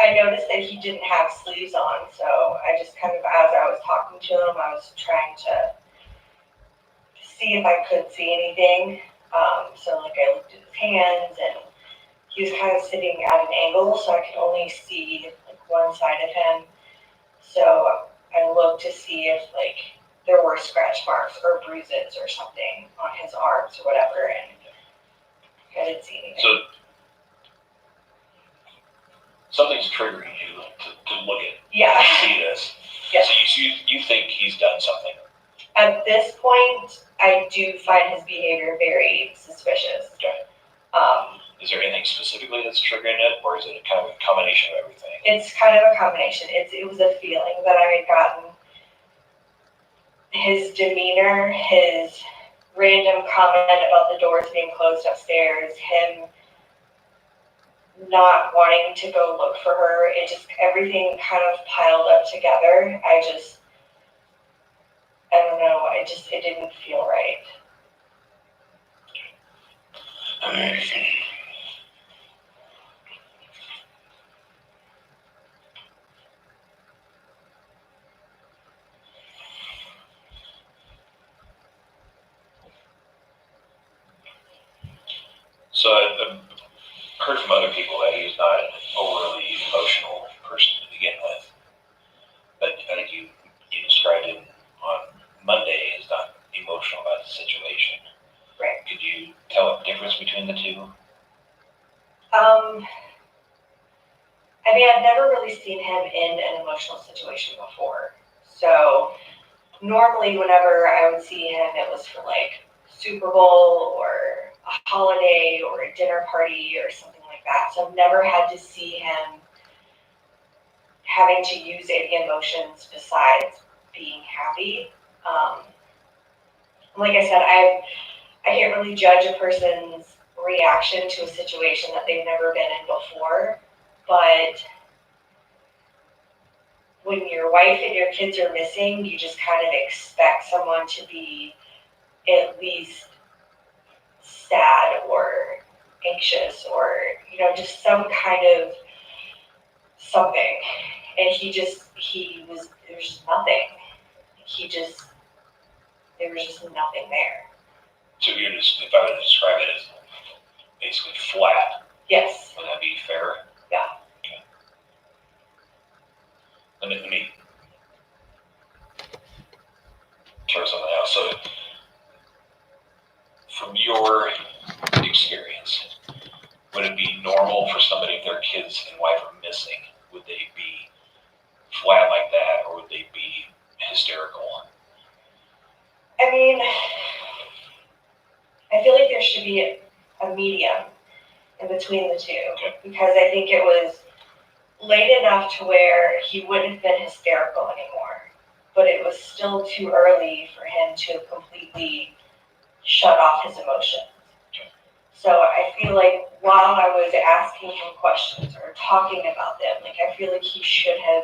I noticed that he didn't have sleeves on, so I just kind of, as I was talking to him, I was trying to see if I could see anything. So like I looked at his hands, and he was kind of sitting at an angle, so I could only see like one side of him. So I looked to see if like there were scratch marks or bruises or something on his arms or whatever, and I didn't see anything. So something's triggering you to look at, see this. Yeah. So you think he's done something? At this point, I do find his behavior very suspicious. Okay. Is there anything specifically that's triggering it, or is it a kind of a combination of everything? It's kind of a combination. It was a feeling that I had gotten. His demeanor, his random comment about the doors being closed upstairs, him not wanting to go look for her, everything kind of piled up together. I don't know, it didn't feel right. So I've heard from other people that he's not an overly emotional person to begin with. But I think you described him on Monday as not emotional about the situation. Right. Could you tell a difference between the two? I mean, I've never really seen him in an emotional situation before. So normally whenever I would see him, it was for like Super Bowl or a holiday or a dinner party or something like that. So I've never had to see him having to use any emotions besides being happy. Like I said, I can't really judge a person's reaction to a situation that they've never been in before, but when your wife and your kids are missing, you just kind of expect someone to be at least sad or anxious or, just some kind of something. And there was just nothing. There was just nothing there. So if I were to describe it as basically flat, Yes. would that be fair? Yeah. Okay. Let me throw something else. So from your experience, would it be normal for somebody, if their kids and wife are missing, would they be flat like that, or would they be hysterical? I mean, I feel like there should be a medium in between the two. Okay. Because I think it was late enough to where he wouldn't have been hysterical anymore, but it was still too early for him to have completely shut off his emotions. Okay. So I feel like while I was asking him questions or talking about them, like I feel like he should have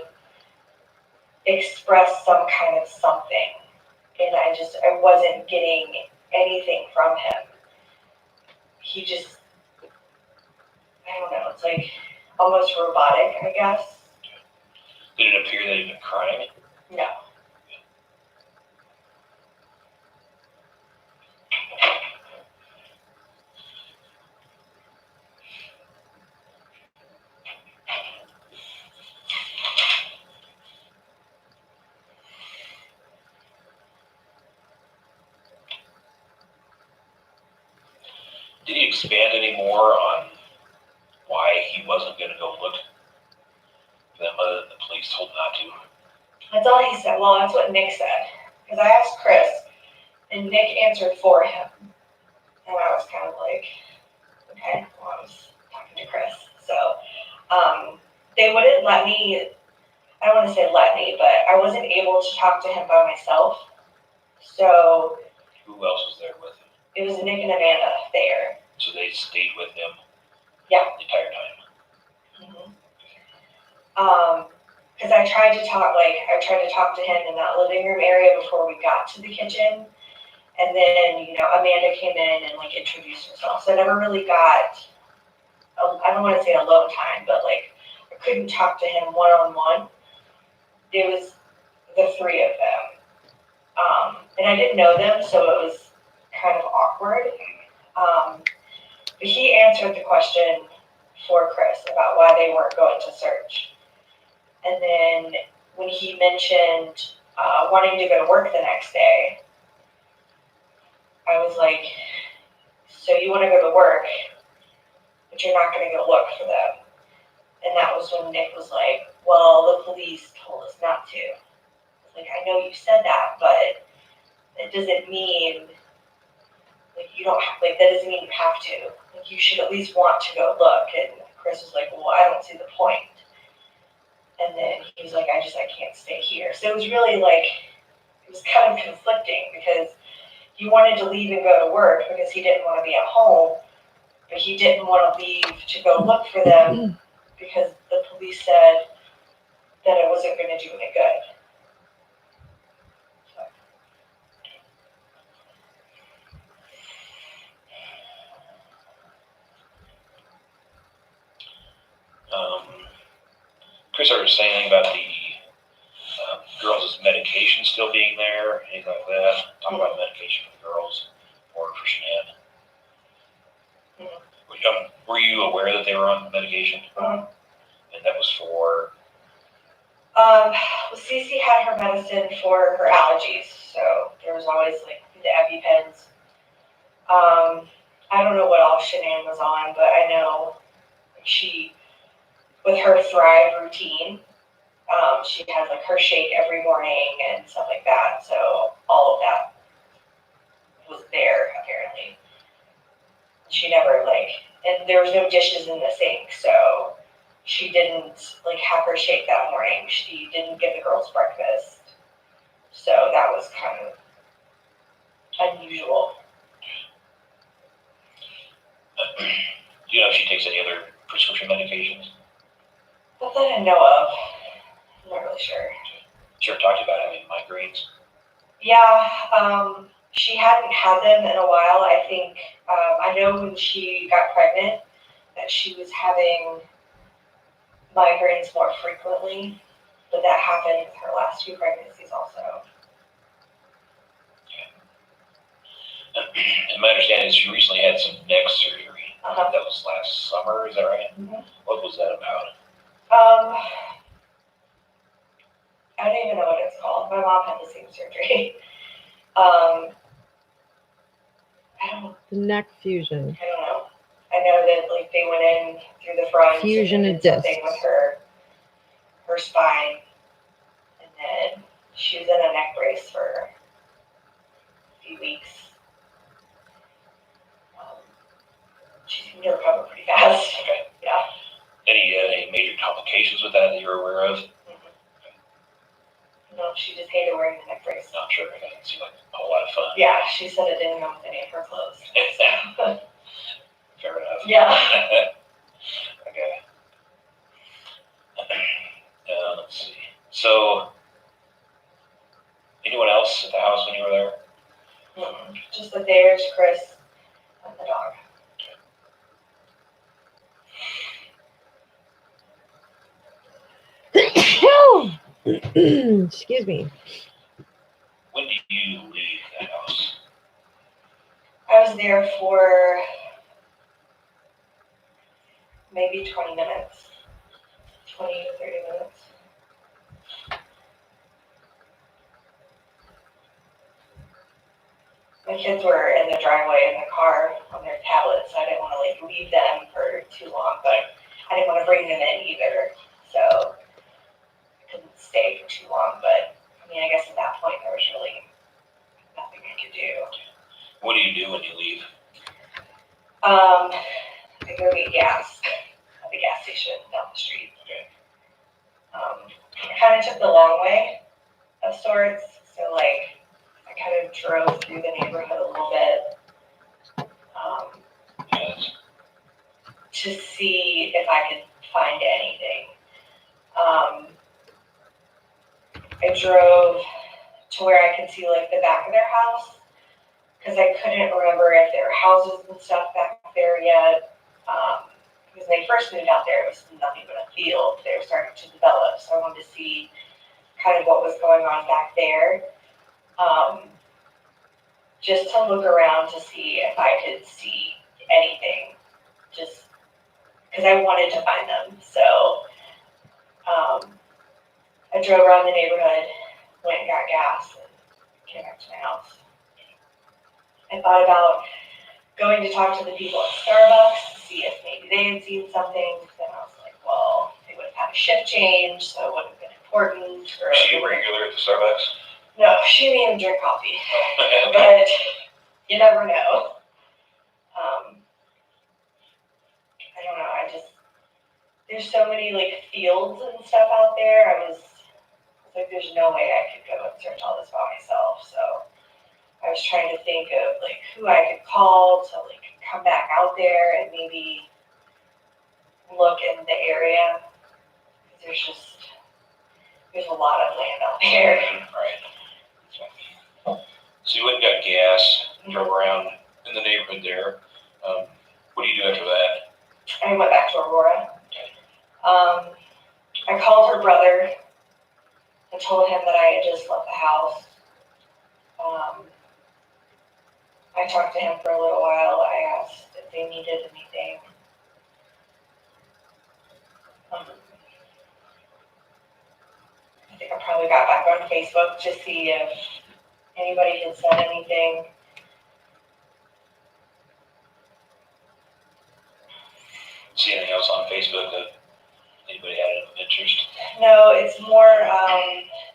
expressed some kind of something, and I wasn't getting anything from him. He just, I don't know, it's like almost robotic, I guess. did it appear that he'd been crying? No. expand any more on why he wasn't going to go look for them other than the police told him not to? That's all he said. Well, that's what Nick said. Because I asked Chris, and Nick answered for him. And I was kind of like, okay, well, I was talking to Chris. So they wouldn't let me, I don't want to say let me, but I wasn't able to talk to him by myself. So Who else was there with him? it was Nick and Amanda there. So they stayed with him Yeah. the entire time? Because I tried to talk to him in that living room area before we got to the kitchen. And then, Amanda came in and introduced herself. So I never really got, I don't want to say alone time, but I couldn't talk to him one-on-one. It was the three of them. And I didn't know them, so it was kind of awkward. But he answered the question for Chris about why they weren't going to search. And then when he mentioned wanting to go to work the next day, I was like, so you want to go to work, but you're not going to go look for them. And that was when Nick was like, well, the police told us not to. I know you said that, but it doesn't mean, you don't have, that doesn't mean you have to. You should at least want to go look. And Chris was like, well, I don't see the point. And then he was like, I can't stay here. So it was really it was kind of conflicting because he wanted to leave and go to work because he didn't want to be at home, but he didn't want to leave to go look for them because the police said that it wasn't going to do any good. Chris, are you saying anything about the girls' medication still being there, anything like that? Talk about medication for the girls or for Shanann. Were you aware that they were on medication? And that was for? Cece had her medicine for her allergies, so there was always the EpiPens. I don't know what all Shanann was on, but I know she, with her Thrive routine, she has her shake every morning and stuff like that. So all of that was there apparently. She never and there was no dishes in the sink, so she didn't have her shake that morning. She didn't give the girls breakfast, so that was kind of unusual. Do you know if she takes any other prescription medications? Not that I know of. I'm not really sure. She ever talked to you about having migraines? Yeah, she hadn't had them in a while. I think, I know when she got pregnant that she was having migraines more frequently, but that happened with her last two pregnancies also. And my understanding is she recently had some neck surgery. That was last summer, is that right? Mm-hmm. What was that about? I don't even know what it's called. My mom had the same surgery. The neck fusion. I don't know. I know that they went in through the front. Fusion and of did something discs. with her spine, and then she was in a neck brace for a few weeks. She seemed to recover pretty fast. Okay. Yeah. Any major complications with that you're aware of? No, she just hated wearing the neck brace. Not sure. It doesn't seem like a whole lot of fun. Yeah, she said it didn't go with any of her clothes. Fair enough. Yeah. Okay. Let's see. So, anyone else at the house when you were there? Just the bears, Chris, and the dog. Excuse me. When did you leave the house? I was there for maybe 20 minutes. 20 to 30 minutes. my kids were in the driveway in the car on their tablets, so I didn't want to like leave them for too long, but I didn't want to bring them in either, so I couldn't stay for too long. But I mean, I guess at that point there was really nothing I could do. What do you do when you leave? I go get gas at the gas station down the street. Okay. I kind of took the long way of sorts, so like I kind of drove through the neighborhood a little bit Yes. to see if I could find anything. I drove to where I could see like the back of their house, because I couldn't remember if there were houses and stuff back there yet. Because when they first moved out there, it was nothing but a field. They were starting to develop, so I wanted to see kind of what was going on back there. Just to look around to see if I could see anything, just because I wanted to find them. So I drove around the neighborhood, went and got gas, and came back to my house. I thought about going to talk to the people at Starbucks to see if maybe they had seen something. Then I was like, well, they would have had a shift change, so it wouldn't have been important. Is she a regular at the Starbucks? No, she didn't even drink coffee, but you never know. I don't know, there's so many like fields and stuff out there. I was like, there's no way I could go and search all this by myself. So I was trying to think of like who I could call to like come back out there and maybe look in the area. There's a lot of land out there. Right. So you went and got gas, drove around in the neighborhood there. What do you do after that? I went back to Aurora. I called her brother and told him that I had just left the house. I talked to him for a little while. I asked if they needed anything. I think I probably got back on Facebook to see if anybody had said anything. See anything else on Facebook that anybody had of interest? No, it's more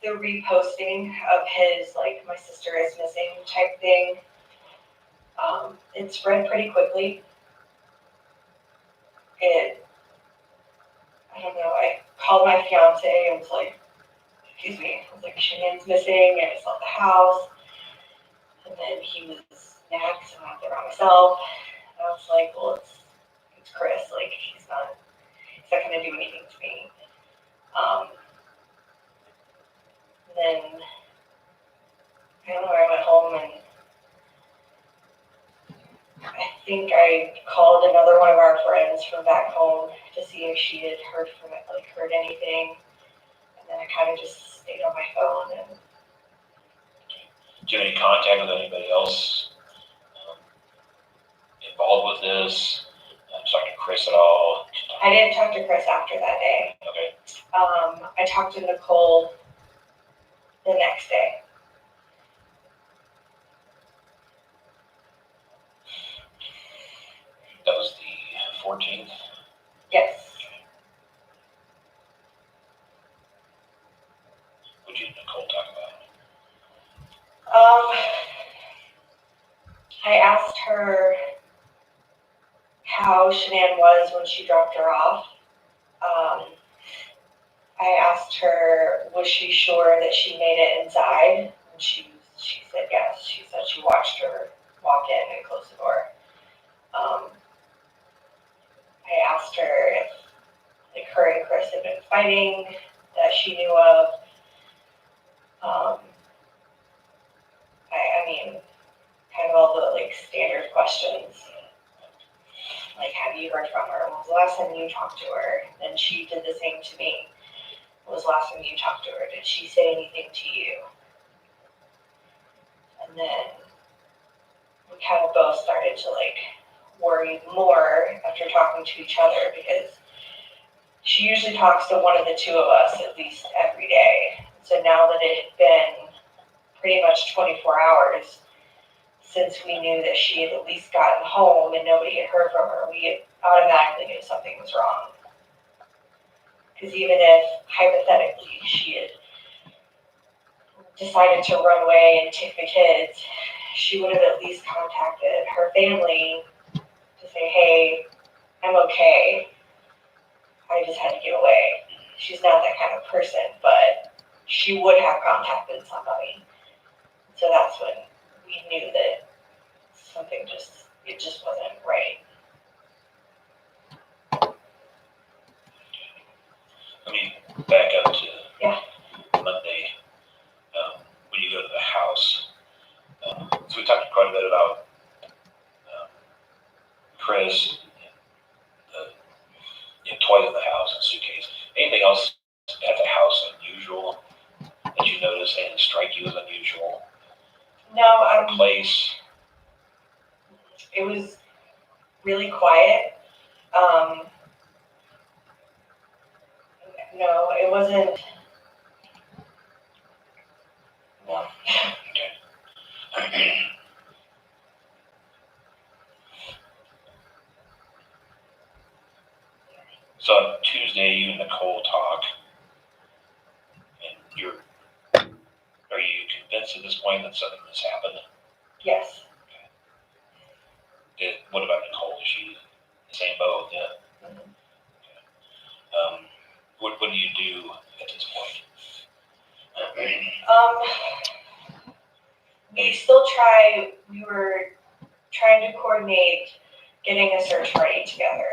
the reposting of his, like, my sister is missing type thing. It spread pretty quickly. I don't know, I called my fiance and was like, excuse me, I was like, Shannon's missing, I just left the house. And then he was next, and I went there by myself. And I was like, well, it's Chris, like, he's not gonna do anything to me. And then, I don't know, I went home and I think I called another one of our friends from back home to see if she had heard anything. And then I kind of just stayed on my phone. And do you have any contact with anybody else involved with this? Talking to Chris at all? I didn't talk to Chris after that day. Okay. I talked to Nicole the next day. That was the 14th? Yes. What did you and Nicole talk about? I asked her how Shanann was when she dropped her off. I asked her, was she sure that she made it inside? And she said yes. She said she watched her walk in and close the door. I asked her if like her and Chris had been fighting that she knew of. I mean, kind of all the like standard questions. Like, have you heard from her? When was the last time you talked to her? And she did the same to me. When was the last time you talked to her? Did she say anything to you? And then we kind of both started to like worry more after talking to each other, because she usually talks to one of the two of us at least every day. So now that it had been pretty much 24 hours since we knew that she had at least gotten home and nobody had heard from her, we automatically knew something was wrong. Because even if, hypothetically, she had decided to run away and take the kids, she would have at least contacted her family to say, hey, I'm okay. I just had to get away. She's not that kind of person, but she would have contacted somebody. So that's when we knew that something it just wasn't right. Let me back up to Yeah. Monday, when you go to the house. So we talked quite a bit about Chris, toys in the house and suitcase. Anything else at the house unusual that you noticed? Anything strike you as unusual? No, Place? it was really quiet. No, it wasn't. No. Okay. So on Tuesday, you and Nicole talk, and are you convinced at this point that something has happened? Yes. What about Nicole? Is she the same boat? Yeah. Mm-hmm. What do you do at this point? We were trying to coordinate getting a search party together.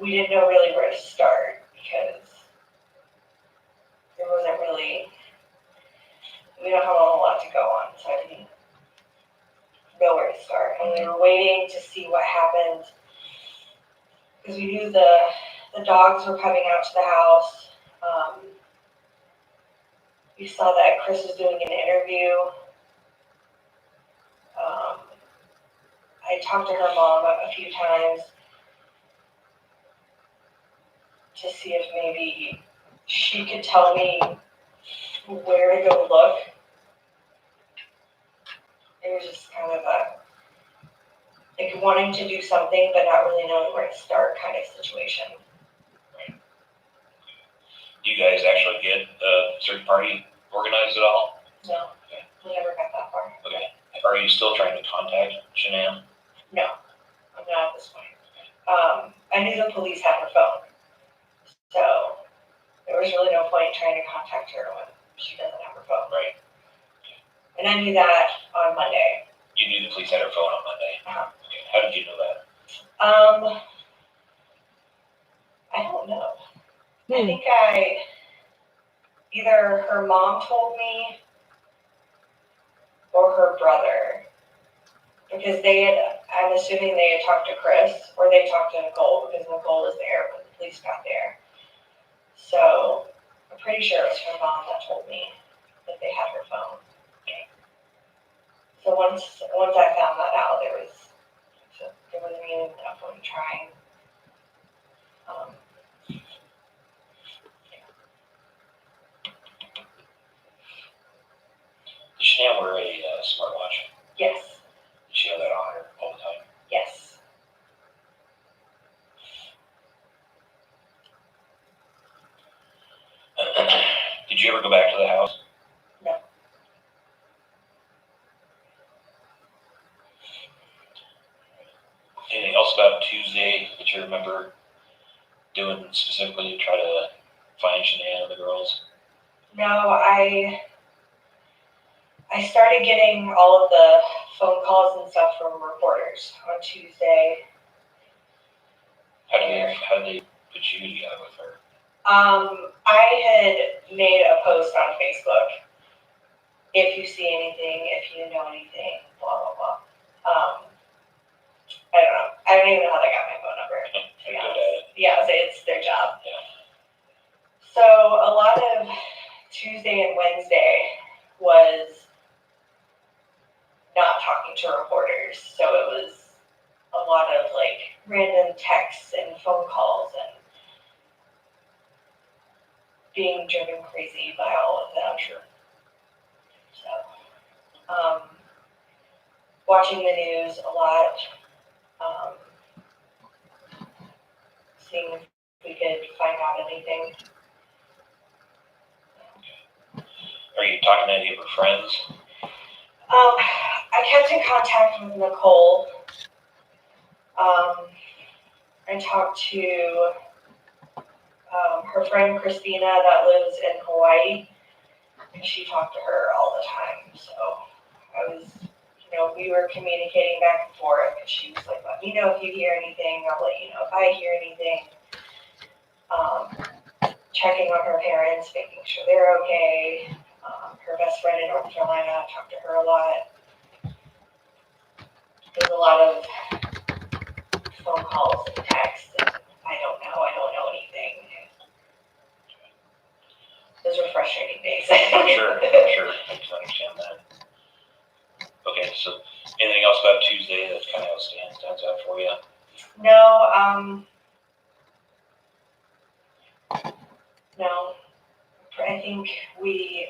We didn't know really where to start because there wasn't really, we don't have a whole lot to go on, so I didn't know where to start. And we were waiting to see what happened because we knew the dogs were coming out to the house. We saw that Chris was doing an interview. I talked to her mom a few times to see if maybe she could tell me where to go look. It was just kind of like wanting to do something but not really knowing where to start kind of situation. Right. Do you guys actually get a search party organized at all? No, Okay. we never got that far. Okay. Are you still trying to contact Shanann? No, I'm not at this point. I knew the police had her phone, so there was really no point in trying to contact her when she doesn't have her phone. Right. And I knew that on Monday. You knew the police had her phone on Monday? Uh-huh. Okay. How did you know that? I don't know. I think either her mom told me or her brother, because I'm assuming they had talked to Chris or they talked to Nicole because Nicole was there when the police got there. So I'm pretty sure it was her mom that told me that they had her phone. So once I found that out, there wasn't even enough of me trying. Does Shanann wear a smartwatch? Yes. Does she have that on her all the time? Yes. Did you ever go back to the house? No. Anything else about Tuesday that you remember doing specifically to try to find Shanann and the girls? No, I started getting all of the phone calls and stuff from reporters on Tuesday. How did they put you together with her? I had made a post on Facebook. If you see anything, if you know anything, blah blah blah. I don't know. I don't even know how they got my phone number. To be honest. Yeah, it's their job. Yeah. So a lot of Tuesday and Wednesday was not talking to reporters. So it was a lot of like random texts and phone calls and being driven crazy by all of them. Sure. Watching the news a lot, seeing if we could find out anything. Are you talking to any of her friends? I kept in contact with Nicole. I talked to her friend Christina that lives in Hawaii, and she talked to her all the time. So I was, we were communicating back and forth, and she was like, let me know if you hear anything. I'll let you know if I hear anything. Checking on her parents, making sure they're okay. Her best friend in North Carolina, I talked to her a lot. There's a lot of phone calls and texts, and I don't know anything. Those are frustrating days. Sure. I can understand that. Okay, so anything else about Tuesday that kind of stands out for you? No, I think we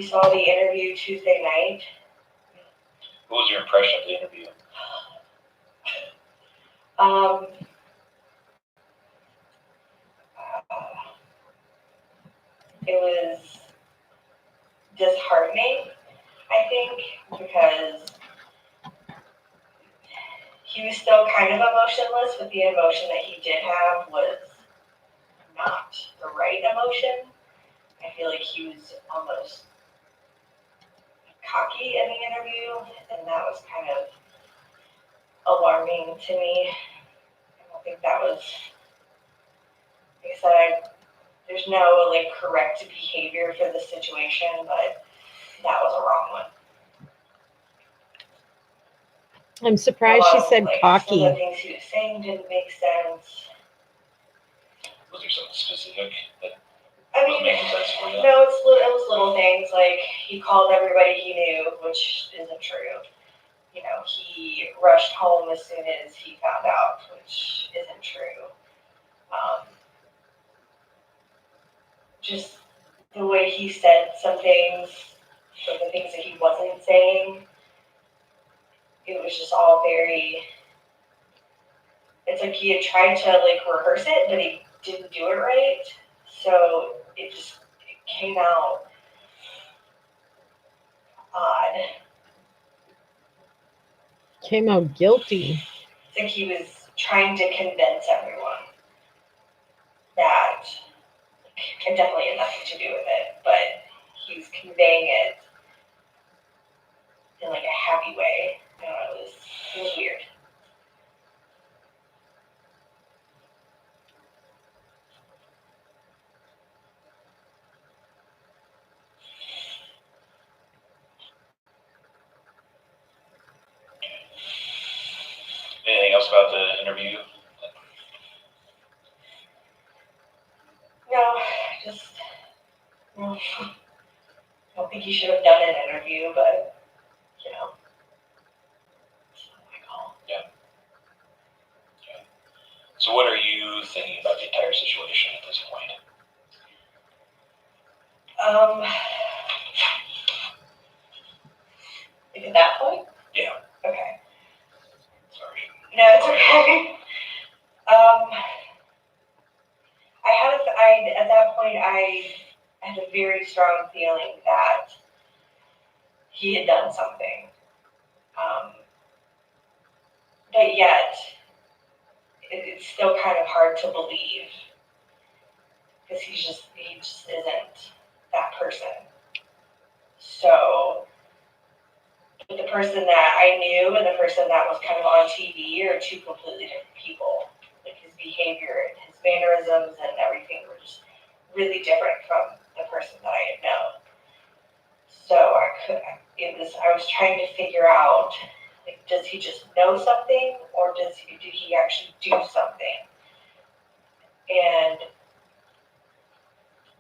saw the interview Tuesday night. What was your impression of the interview? It was disheartening, I think, because he was still kind of emotionless, but the emotion that he did have was not the right emotion. I feel like he was almost cocky in the interview, and that was kind of alarming to me. I don't think that was, like I said, there's no correct behavior for the situation, but that was a wrong one. I'm surprised she said cocky. Some of the things he was saying didn't make sense. Was there something specific that was making sense for you? No, it was little things, like he called everybody he knew, which isn't true. He rushed home as soon as he found out, which isn't true. Just the way he said some things, so the things that he wasn't saying, it was just all very, it's like he had tried to rehearse it, but he didn't do it right. So it came out odd. Came out guilty. It's like he was trying to convince everyone that it definitely had nothing to do with it, but he was conveying it in a happy way. It was weird. Anything else about the interview? No, I don't think he should have done an interview, but it's not my call. Yeah. So what are you thinking about the entire situation at this point? At that point? Yeah. Okay. Sorry. No, it's okay. At that point, I had a very strong feeling that he had done something. But yet, it's still kind of hard to believe because he just isn't that person. So, the person that I knew and the person that was kind of on TV are two completely different people. His behavior and his mannerisms and everything were just really different from the person that I had known. So I was trying to figure out, does he just know something or did he actually do something? And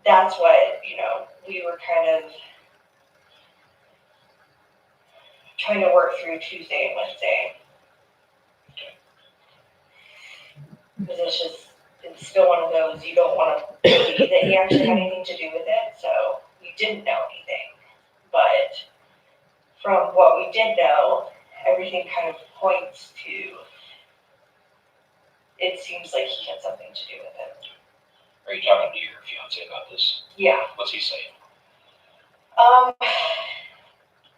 that's what, we were kind of trying to work through Tuesday and Wednesday. Because it's still one of those, you don't want to believe that he actually had anything to do with it, so we didn't know anything. But from what we did know, everything kind of points to it seems like he had something to do with it. Are you talking to your fiance about this? Yeah. What's he saying?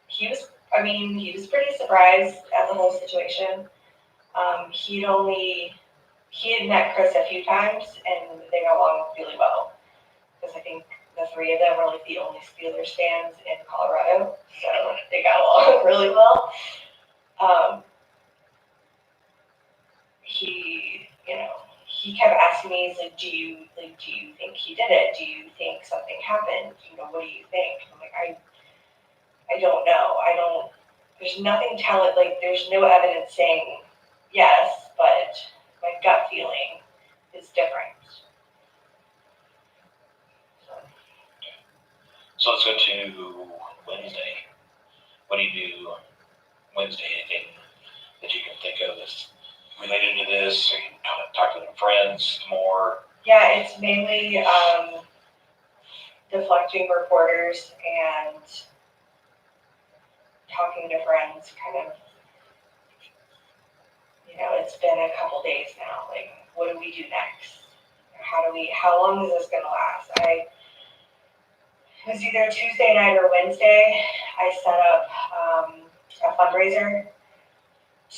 He was pretty surprised at the whole situation. He had met Chris a few times and they got along really well. Because I think the three of them were like the only Steelers fans in Colorado. So they got along really well. He kept asking me, he's like, do you think he did it? Do you think something happened? What do you think? I'm like, I don't know. There's nothing there's no evidence saying yes, but my gut feeling is different. So let's go to Wednesday. What do you do Wednesday? Anything that you can think of that's related to this? Or you talk to friends more? Yeah, it's mainly deflecting reporters and talking to friends, kind of. It's been a couple days now. Like, what do we do next? How long is this gonna last? It was either Tuesday night or Wednesday. I set up a fundraiser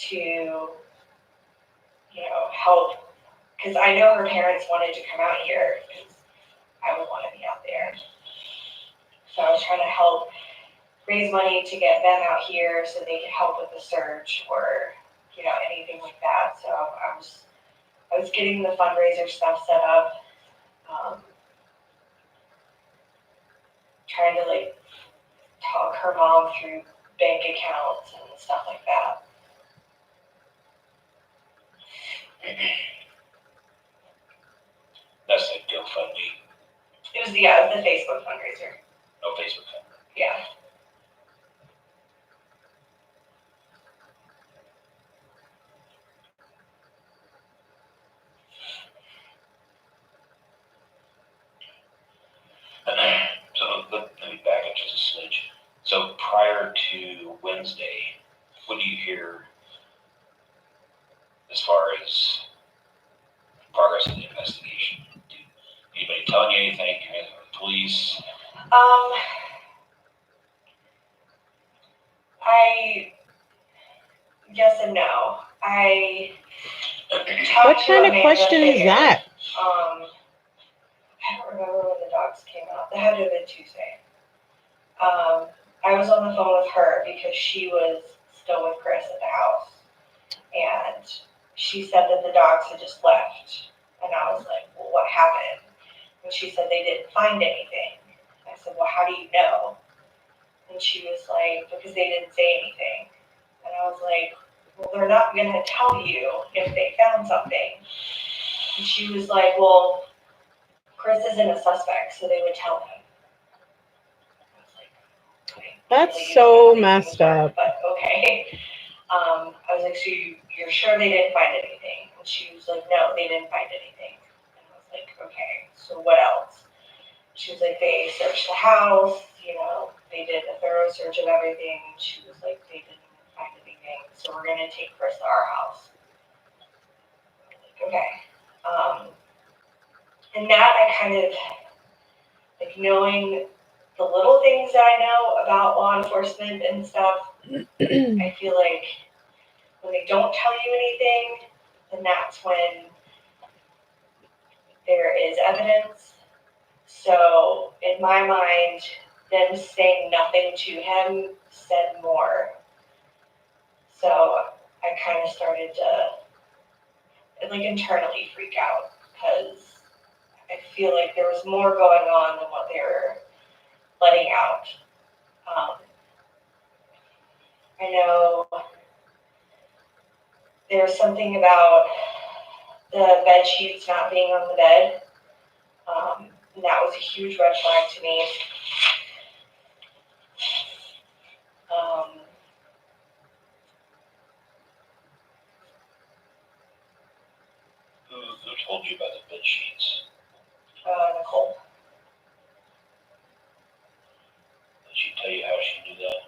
to, help, because I know her parents wanted to come out here, because I would want to be out there. So I was trying to help raise money to get them out here so they could help with the search or, anything like that. So I was getting the fundraiser stuff set up, trying to talk her mom through bank accounts and stuff like that. That's like GoFundMe. It was the Facebook fundraiser. Oh, Facebook fundraiser. Yeah. So let me back up just a smidge. So prior to Wednesday, what do you hear as far as progress in the investigation? Anybody telling you anything? Police? I yes and no. What kind of question is that? I don't remember when the dogs came out. That had to have been Tuesday. I was on the phone with her because she was still with Chris at the house. And she said that the dogs had just left. And I was like, well, what happened? And she said they didn't find anything. I said, well, how do you know? And she was like, because they didn't say anything. And I was like, well, they're not going to tell you if they found something. And she was like, well, Chris isn't a suspect, so they would tell him. I was like, okay. That's so messed up. But okay. I was like, so you're sure they didn't find anything? And she was like, no, they didn't find anything. And I was like, okay, so what else? She was like, they searched the house, they did a thorough search of everything. She was like, they didn't find anything, so we're going to take Chris to our house. I was like, okay. And that I kind of, knowing the little things that I know about law enforcement and stuff, I feel like when they don't tell you anything, then that's when there is evidence. So in my mind, them saying nothing to him said more. So I kind of started to internally freak out because I feel like there was more going on than what they were letting out. I know there's something about the bed sheets not being on the bed. And that was a huge red flag to me. Who told you about the bed sheets? Nicole. Did she tell you how she knew that?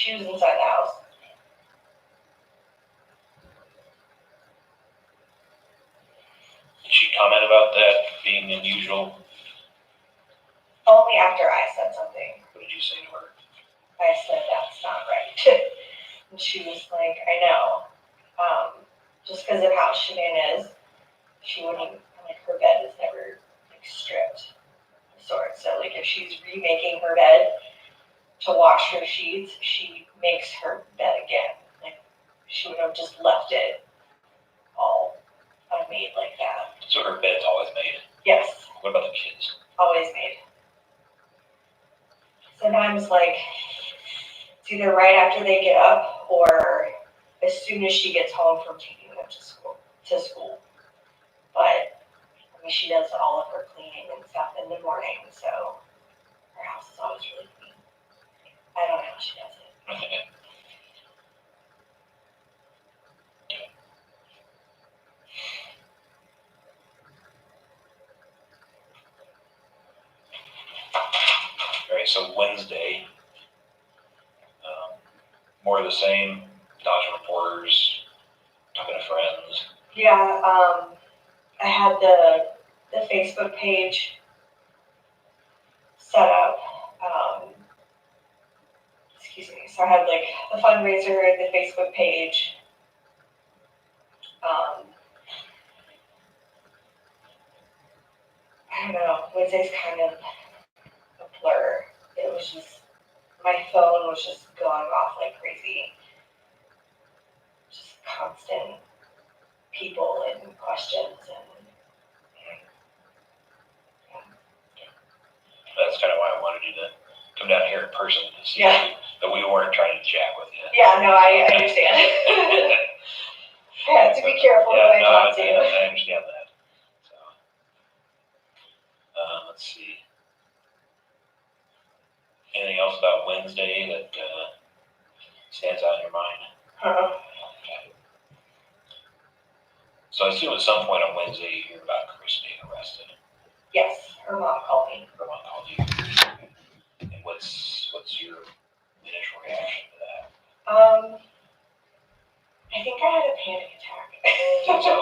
She was inside the house. Did she comment about that being unusual? Only after I said something. What did you say to her? I said, that's not right. And she was like, I know. Just because of how Shanann is, she wouldn't, like, her bed is never, like, stripped of sorts. So, like, if she's remaking her bed to wash her sheets, she makes her bed again. Like, she would have just left it all unmade like that. So her bed's always made? Yes. What about the kids? Always made. Sometimes, like, it's either right after they get up or as soon as she gets home from taking them to school. But I mean, she does all of her cleaning and stuff in the morning, so her house is always really clean. I don't know how she does it. Okay. All right, so Wednesday, more of the same, dodging reporters, talking to friends. Yeah, I had the Facebook page set up. Excuse me. So I had like the fundraiser, the Facebook page. I don't know. Wednesday's kind of a blur. It was just, my phone was just going off like crazy. Just constant people and questions and That's kind of why I wanted you to come down here in person to see Yeah. that we weren't trying to jack with you. yeah, no, I understand. I have to be careful when I talk to you. I understand that. So, let's see. Anything else about Wednesday that stands out in your mind? Okay. So I assume at some point on Wednesday you hear about Chris being arrested. Yes, her mom called me. Her mom called you. And what's your initial reaction to that? I think I had a panic attack. So,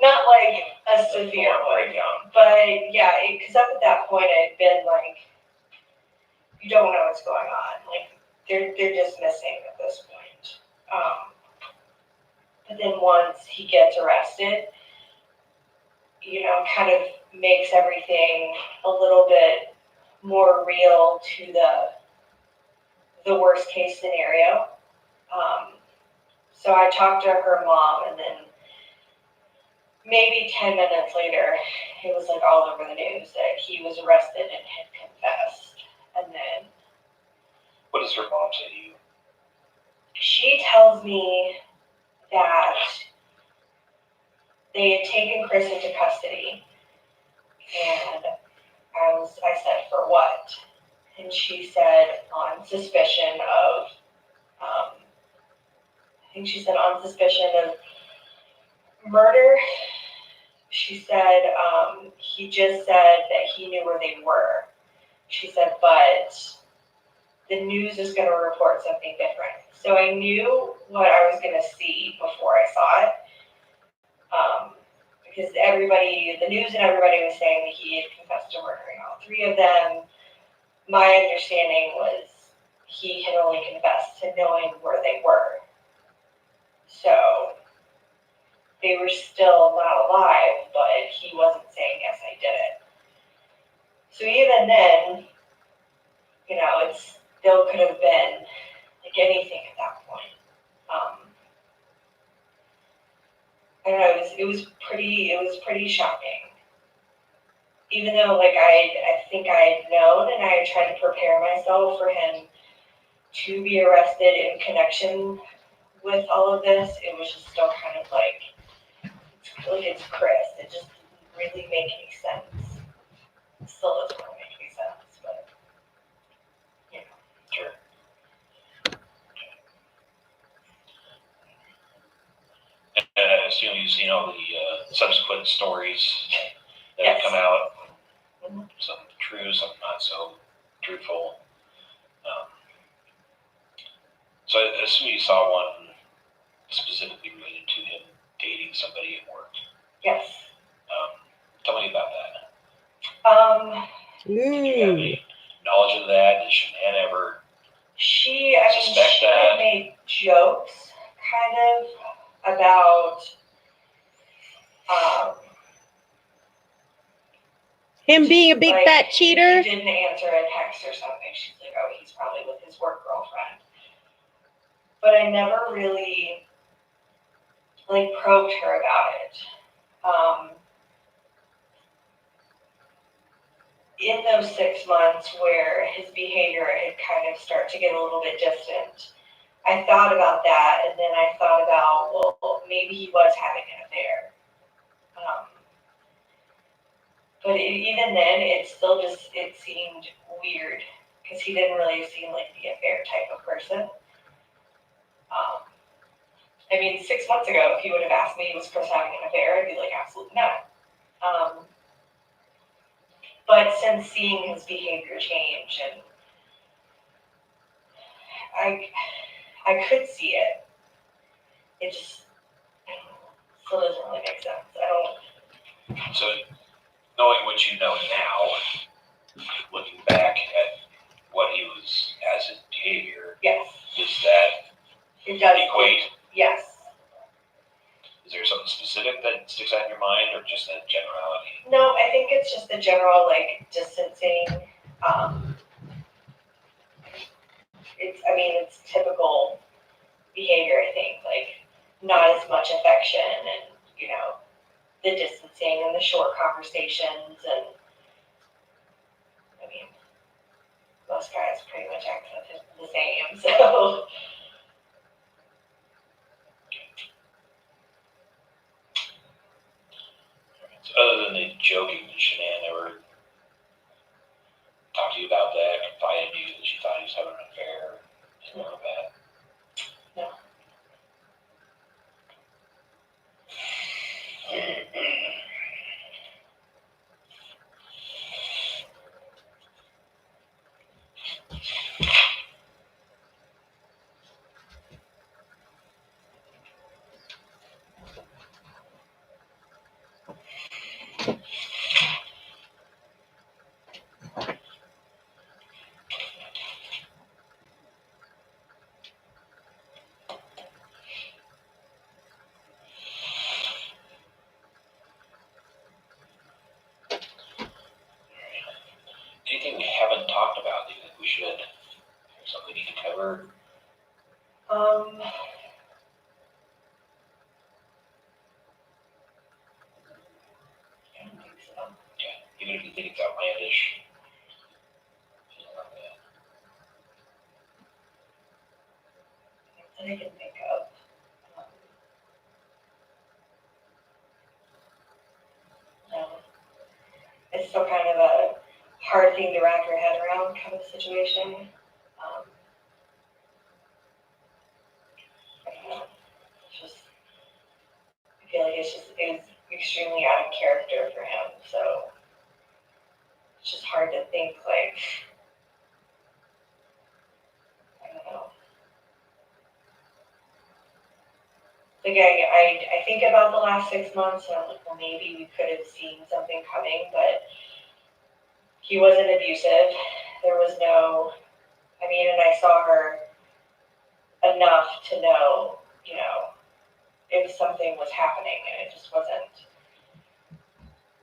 Not like a severe one, breakdown. but yeah, because up at that point I'd been like, you don't know what's going on. Like they're just missing at this point. But then once he gets arrested, kind of makes everything a little bit more real to the worst case scenario. So I talked to her mom, and then maybe 10 minutes later, it was like all over the news that he was arrested and had confessed. And then What does her mom say to you? she tells me that they had taken Chris into custody, and I said, for what? And she said, on suspicion of, I think she said on suspicion of murder. She said, he just said that he knew where they were. She said, but the news is going to report something different. So I knew what I was going to see before I saw it. Because the news and everybody was saying that he had confessed to murdering all three of them. My understanding was he had only confessed to knowing where they were. So they were still not alive, but he wasn't saying, yes, I did it. So even then, it still could have been like anything at that point. I don't know, it was pretty shocking. Even though I think I had known and I had tried to prepare myself for him to be arrested in connection with all of this, it was just still kind of like it's Chris. It just didn't really make any sense. It still doesn't really make any sense, but Sure. And I assume you've seen all the subsequent stories that have come out. Mm-hmm. Some true, some not so truthful. So I assume you saw one specifically related to him dating somebody at work. Yes. Tell me about that. Did you have any knowledge of that? Did Shanann ever she suspect that? had made jokes kind of about him being a big fat cheater. He didn't answer a text or something. She's like, oh, he's probably with his work girlfriend. But I never really probed her about it. In those 6 months where his behavior had kind of started to get a little bit distant, I thought about that, and then I thought about, well, maybe he was having an affair. But even then, it seemed weird, because he didn't really seem like the affair type of person. 6 months ago, if he would have asked me, was Chris having an affair, I'd be like, absolutely not. But since seeing his behavior change, and I could see it. It just still doesn't really make sense. So, knowing what you know now, looking back at what he was as his behavior, yes. Does that equate? Yes. Is there something specific that sticks out in your mind, or just that generality? No, I think it's just the general distancing. It's typical behavior, I think, not as much affection, and the distancing and the short conversations, and most guys pretty much act the same, so. So other than the joking, did Shanann ever talk to you about that, confide in you that she thought he was having an affair, or anything like that? No. Anything we haven't talked about that you think we should? Something we need to cover? I don't think so. Yeah, even if you think it's outlandish. Like that. That I can think of. No. It's still kind of a hard thing to wrap your head around kind of situation. I don't know. I feel like it was extremely out of character for him, so it's just hard to think, I don't know. I think about the last 6 months, and I'm like, well, maybe we could have seen something coming, but he wasn't abusive. There was no, and I saw her enough to know, if something was happening, and it just wasn't,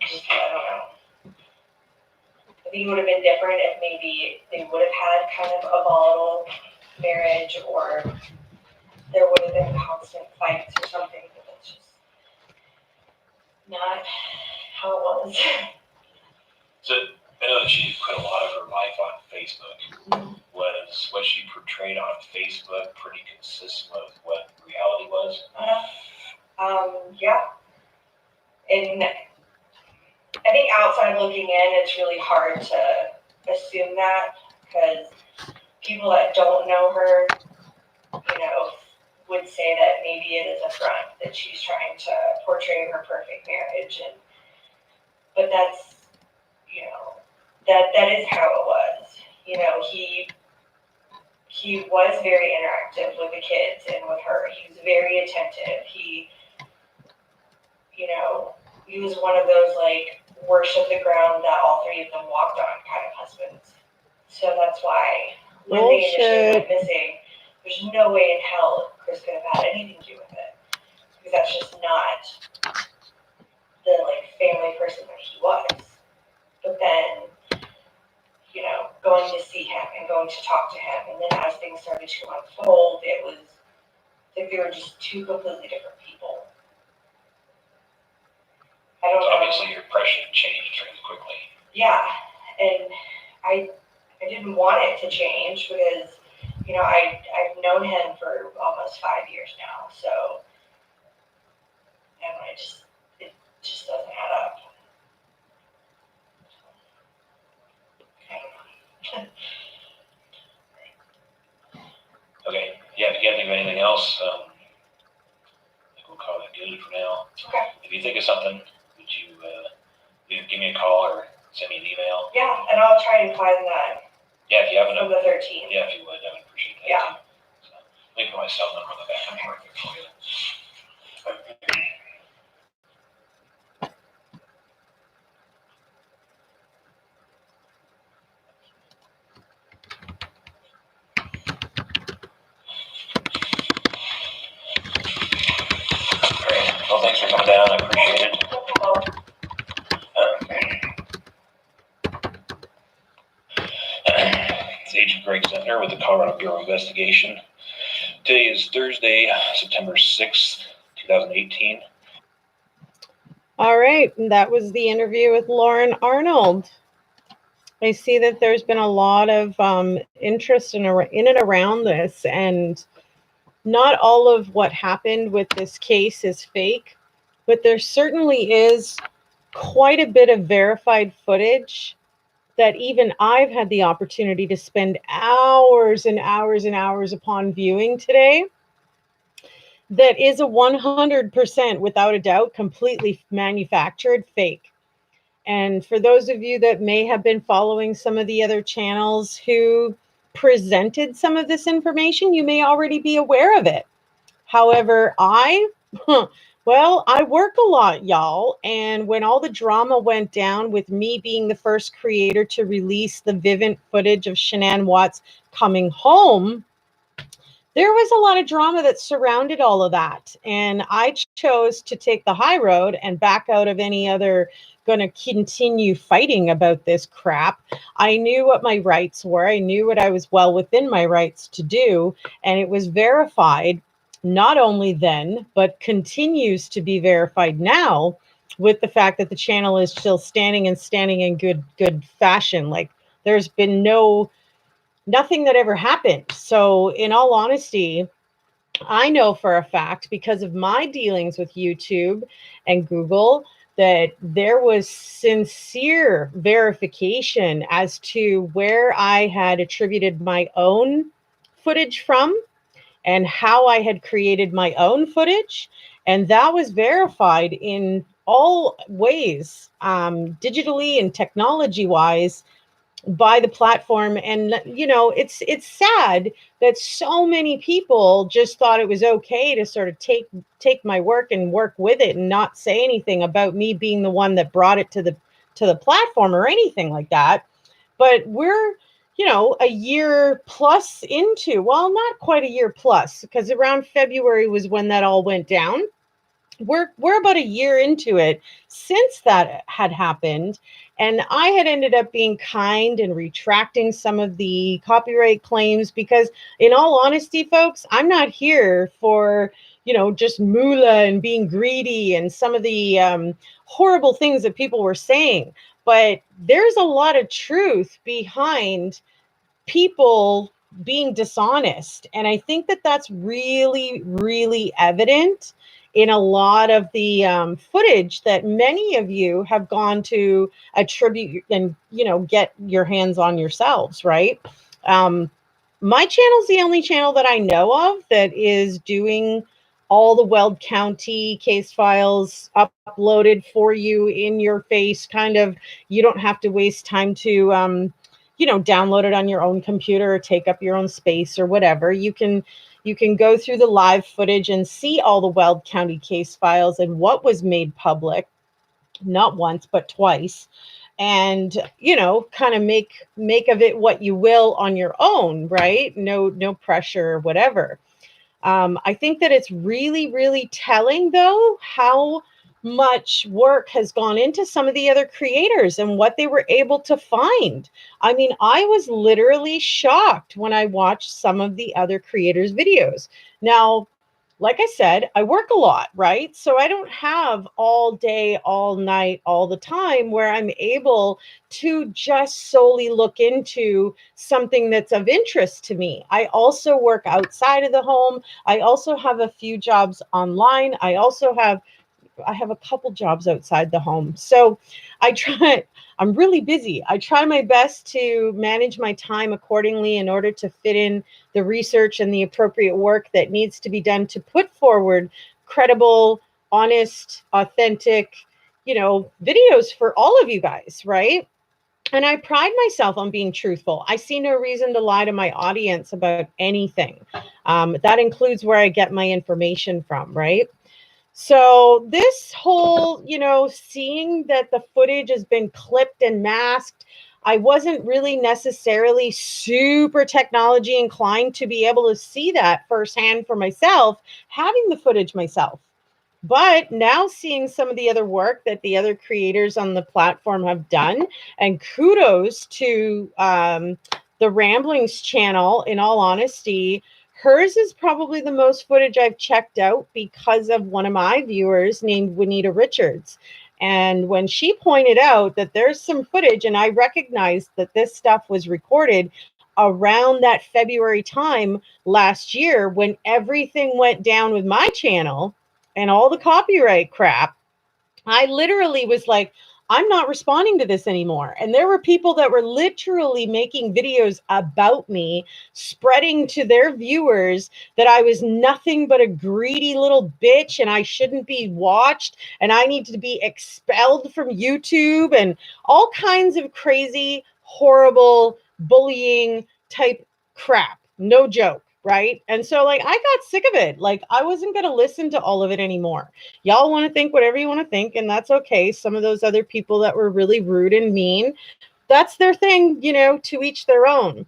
I don't know. I think it would have been different if maybe they would have had kind of a volatile marriage, or there would have been constant fights or something, but that's just not how it was. So I know that she put a lot of her life on Facebook. Was what she portrayed on Facebook pretty consistent with what reality was? Yeah. And I think outside looking in, it's really hard to assume that, because people that don't know her, would say that maybe it is a front, that she's trying to portray her perfect marriage, but that's, that is how it was. he was very interactive with the kids and with her. He was very attentive. He, you know, he was one of those like worship the ground that all three of them walked on kind of husbands. So that's why when they initially went missing, there's no way in hell Chris could have had anything to do with it, because that's just not the like family person that he was. But then, you know, going to see him and going to talk to him, and then as things started to unfold, it was like they were just two completely different people. I don't know. Obviously, your impression changed really quickly. Yeah, and I didn't want it to change because, you know, I've known him for almost 5 years now, so, and it just doesn't add up. Okay, yeah, if you can't think of anything else, I think we'll call that good for now. Okay. If you think of something, would you either give me a call or send me an email? Yeah, and I'll try and find that. Yeah, if you have from the 13th. Yeah, if you would, I would appreciate that. Yeah. So, let me put my cell number on the back of the market for you. Great. Well, thanks for coming down. I appreciate it. It's Agent Greg Zentner with the Colorado Bureau of Investigation. Today is Thursday, September 6th, 2018. All right, and that was the interview with Lauren Arnold. I see that there's been a lot of interest in and around this, and not all of what happened with this case is fake, but there certainly is quite a bit of verified footage that even I've had the opportunity to spend hours and hours and hours upon viewing today. That is a 100%, without a doubt, completely manufactured fake. And for those of you that may have been following some of the other channels who presented some of this information, you may already be aware of it. However, well, I work a lot, y'all. And when all the drama went down with me being the first creator to release the Vivint footage of Shanann Watts coming home, there was a lot of drama that surrounded all of that. And I chose to take the high road and back out of any other going to continue fighting about this crap. I knew what my rights were. I knew what I was well within my rights to do. And it was verified not only then, but continues to be verified now with the fact that the channel is still standing in good fashion. Like there's been nothing that ever happened. So in all honesty, I know for a fact, because of my dealings with YouTube and Google, that there was sincere verification as to where I had attributed my own footage from and how I had created my own footage. And that was verified in all ways, digitally and technology wise, by the platform. And you know, it's sad that so many people just thought it was okay to sort of take my work and work with it and not say anything about me being the one that brought it to the platform or anything like that. But we're, you know, a year plus into, well, not quite a year plus, because around February was when that all went down. We're about a year into it since that had happened, and I had ended up being kind and retracting some of the copyright claims because, in all honesty, folks, I'm not here for, you know, just moolah and being greedy and some of the horrible things that people were saying. But there's a lot of truth behind people being dishonest, and I think that that's really, really evident in a lot of the footage that many of you have gone to attribute and, you know, get your hands on yourselves, right? My channel's the only channel that I know of that is doing all the Weld County case files uploaded for you in your face, kind of. You don't have to waste time to download it on your own computer or take up your own space or whatever. You can go through the live footage and see all the Weld County case files and what was made public, not once, but twice. And, kind of make of it what you will on your own, right? No pressure or whatever. I think that it's really, really telling, though, how much work has gone into some of the other creators and what they were able to find. I mean, I was literally shocked when I watched some of the other creators' videos. Now, like I said, I work a lot, right? So I don't have all day, all night, all the time where I'm able to just solely look into something that's of interest to me. I also work outside of the home. I also have a few jobs online. I have a couple jobs outside the home. So I'm really busy. I try my best to manage my time accordingly in order to fit in the research and the appropriate work that needs to be done to put forward credible, honest, authentic, videos for all of you guys, right? And I pride myself on being truthful. I see no reason to lie to my audience about anything. That includes where I get my information from, right? So this whole, seeing that the footage has been clipped and masked, I wasn't really necessarily super technology inclined to be able to see that firsthand for myself, having the footage myself. But now seeing some of the other work that the other creators on the platform have done, and kudos to the Ramblings channel, in all honesty, hers is probably the most footage I've checked out because of one of my viewers named Juanita Richards. And when she pointed out that there's some footage, and I recognized that this stuff was recorded around that February time last year when everything went down with my channel and all the copyright crap, I literally was like, I'm not responding to this anymore. And there were people that were literally making videos about me, spreading to their viewers that I was nothing but a greedy little bitch and I shouldn't be watched and I need to be expelled from YouTube and all kinds of crazy, horrible, bullying type crap. No joke. Right. And so, I got sick of it. I wasn't going to listen to all of it anymore. Y'all want to think whatever you want to think, and that's okay. Some of those other people that were really rude and mean, that's their thing, to each their own.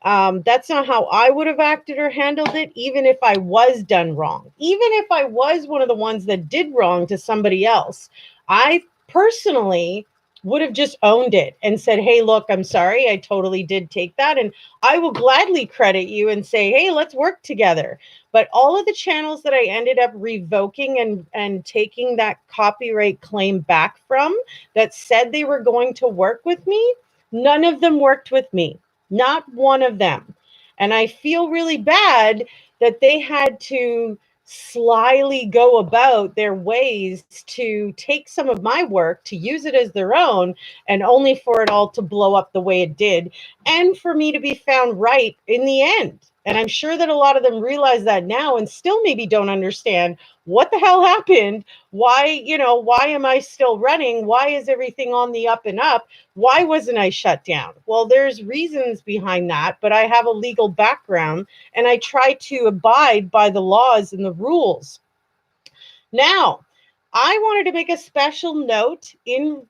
That's not how I would have acted or handled it, even if I was done wrong. Even if I was one of the ones that did wrong to somebody else, I personally would have just owned it and said, hey, look, I'm sorry. I totally did take that. And I will gladly credit you and say, hey, let's work together. But all of the channels that I ended up revoking and taking that copyright claim back from that said they were going to work with me, none of them worked with me. Not one of them. And I feel really bad that they had to slyly go about their ways to take some of my work, to use it as their own, and only for it all to blow up the way it did, and for me to be found right in the end. And I'm sure that a lot of them realize that now and still maybe don't understand what the hell happened. Why am I still running? Why is everything on the up and up? Why wasn't I shut down? Well, there's reasons behind that, but I have a legal background and I try to abide by the laws and the rules. Now, I wanted to make a special note in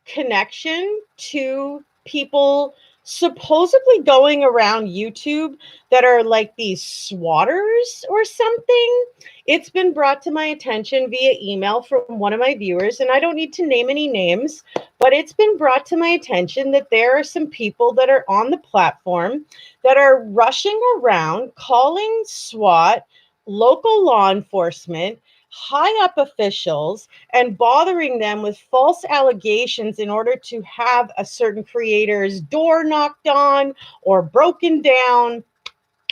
connection to people supposedly going around YouTube that are like these swatters or something. It's been brought to my attention via email from one of my viewers, and I don't need to name any names, but it's been brought to my attention that there are some people that are on the platform that are rushing around calling SWAT, local law enforcement, high up officials, and bothering them with false allegations in order to have a certain creator's door knocked on or broken down,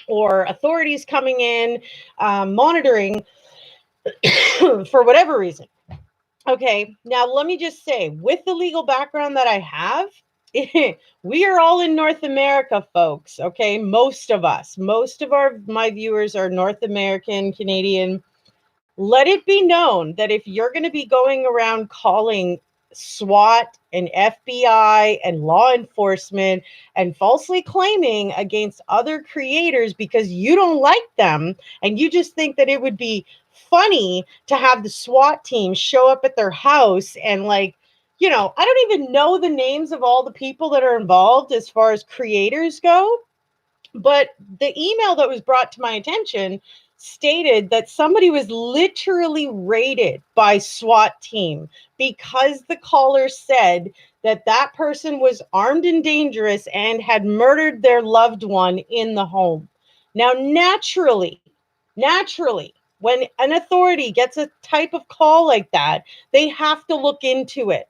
or authorities coming in, monitoring for whatever reason. Okay, now let me just say, with the legal background that I have, we are all in North America, folks. Okay, most of my viewers are North American, Canadian. Let it be known that if you're going to be going around calling SWAT and FBI and law enforcement and falsely claiming against other creators because you don't like them and you just think that it would be funny to have the SWAT team show up at their house and like, you know, I don't even know the names of all the people that are involved as far as creators go. But the email that was brought to my attention stated that somebody was literally raided by SWAT team because the caller said that that person was armed and dangerous and had murdered their loved one in the home. Now, naturally, when an authority gets a type of call like that, they have to look into it.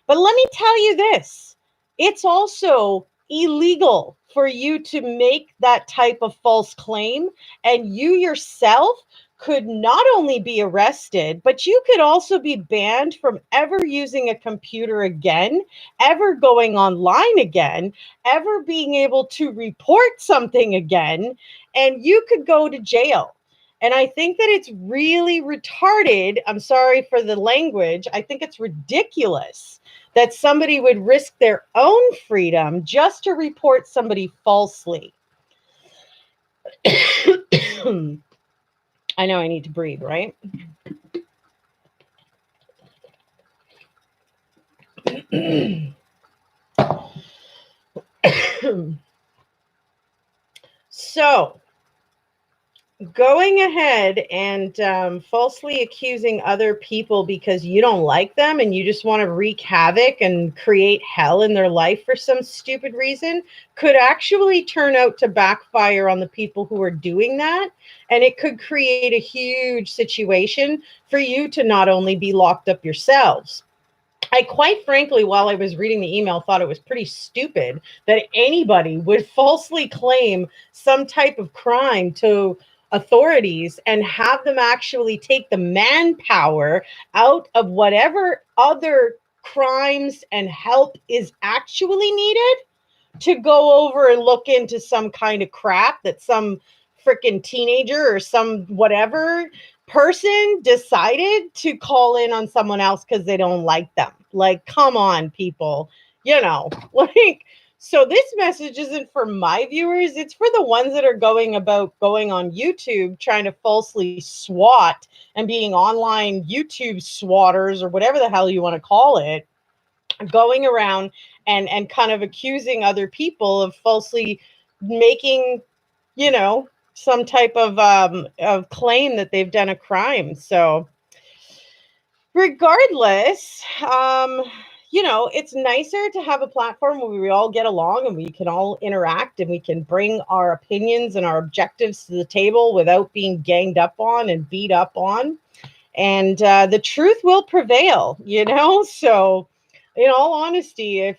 But let me tell you this, it's also illegal for you to make that type of false claim, and you yourself could not only be arrested, but you could also be banned from ever using a computer again, ever going online again, ever being able to report something again, and you could go to jail. And I think that it's really retarded. I'm sorry for the language. I think it's ridiculous that somebody would risk their own freedom just to report somebody falsely. I know I need to breathe, right? So, going ahead and falsely accusing other people because you don't like them and you just want to wreak havoc and create hell in their life for some stupid reason could actually turn out to backfire on the people who are doing that. And it could create a huge situation for you to not only be locked up yourselves. I quite frankly, while I was reading the email, thought it was pretty stupid that anybody would falsely claim some type of crime to authorities and have them actually take the manpower out of whatever other crimes and help is actually needed to go over and look into some kind of crap that some freaking teenager or some whatever person decided to call in on someone else because they don't like them. Like, come on, people. You know, like, so this message isn't for my viewers. It's for the ones that are going on YouTube trying to falsely SWAT and being online YouTube swatters or whatever the hell you want to call it, going around and kind of accusing other people of falsely making, you know, some type of claim that they've done a crime. So regardless, you know, it's nicer to have a platform where we all get along and we can all interact and we can bring our opinions and our objectives to the table without being ganged up on and beat up on. And the truth will prevail, you know? So in all honesty,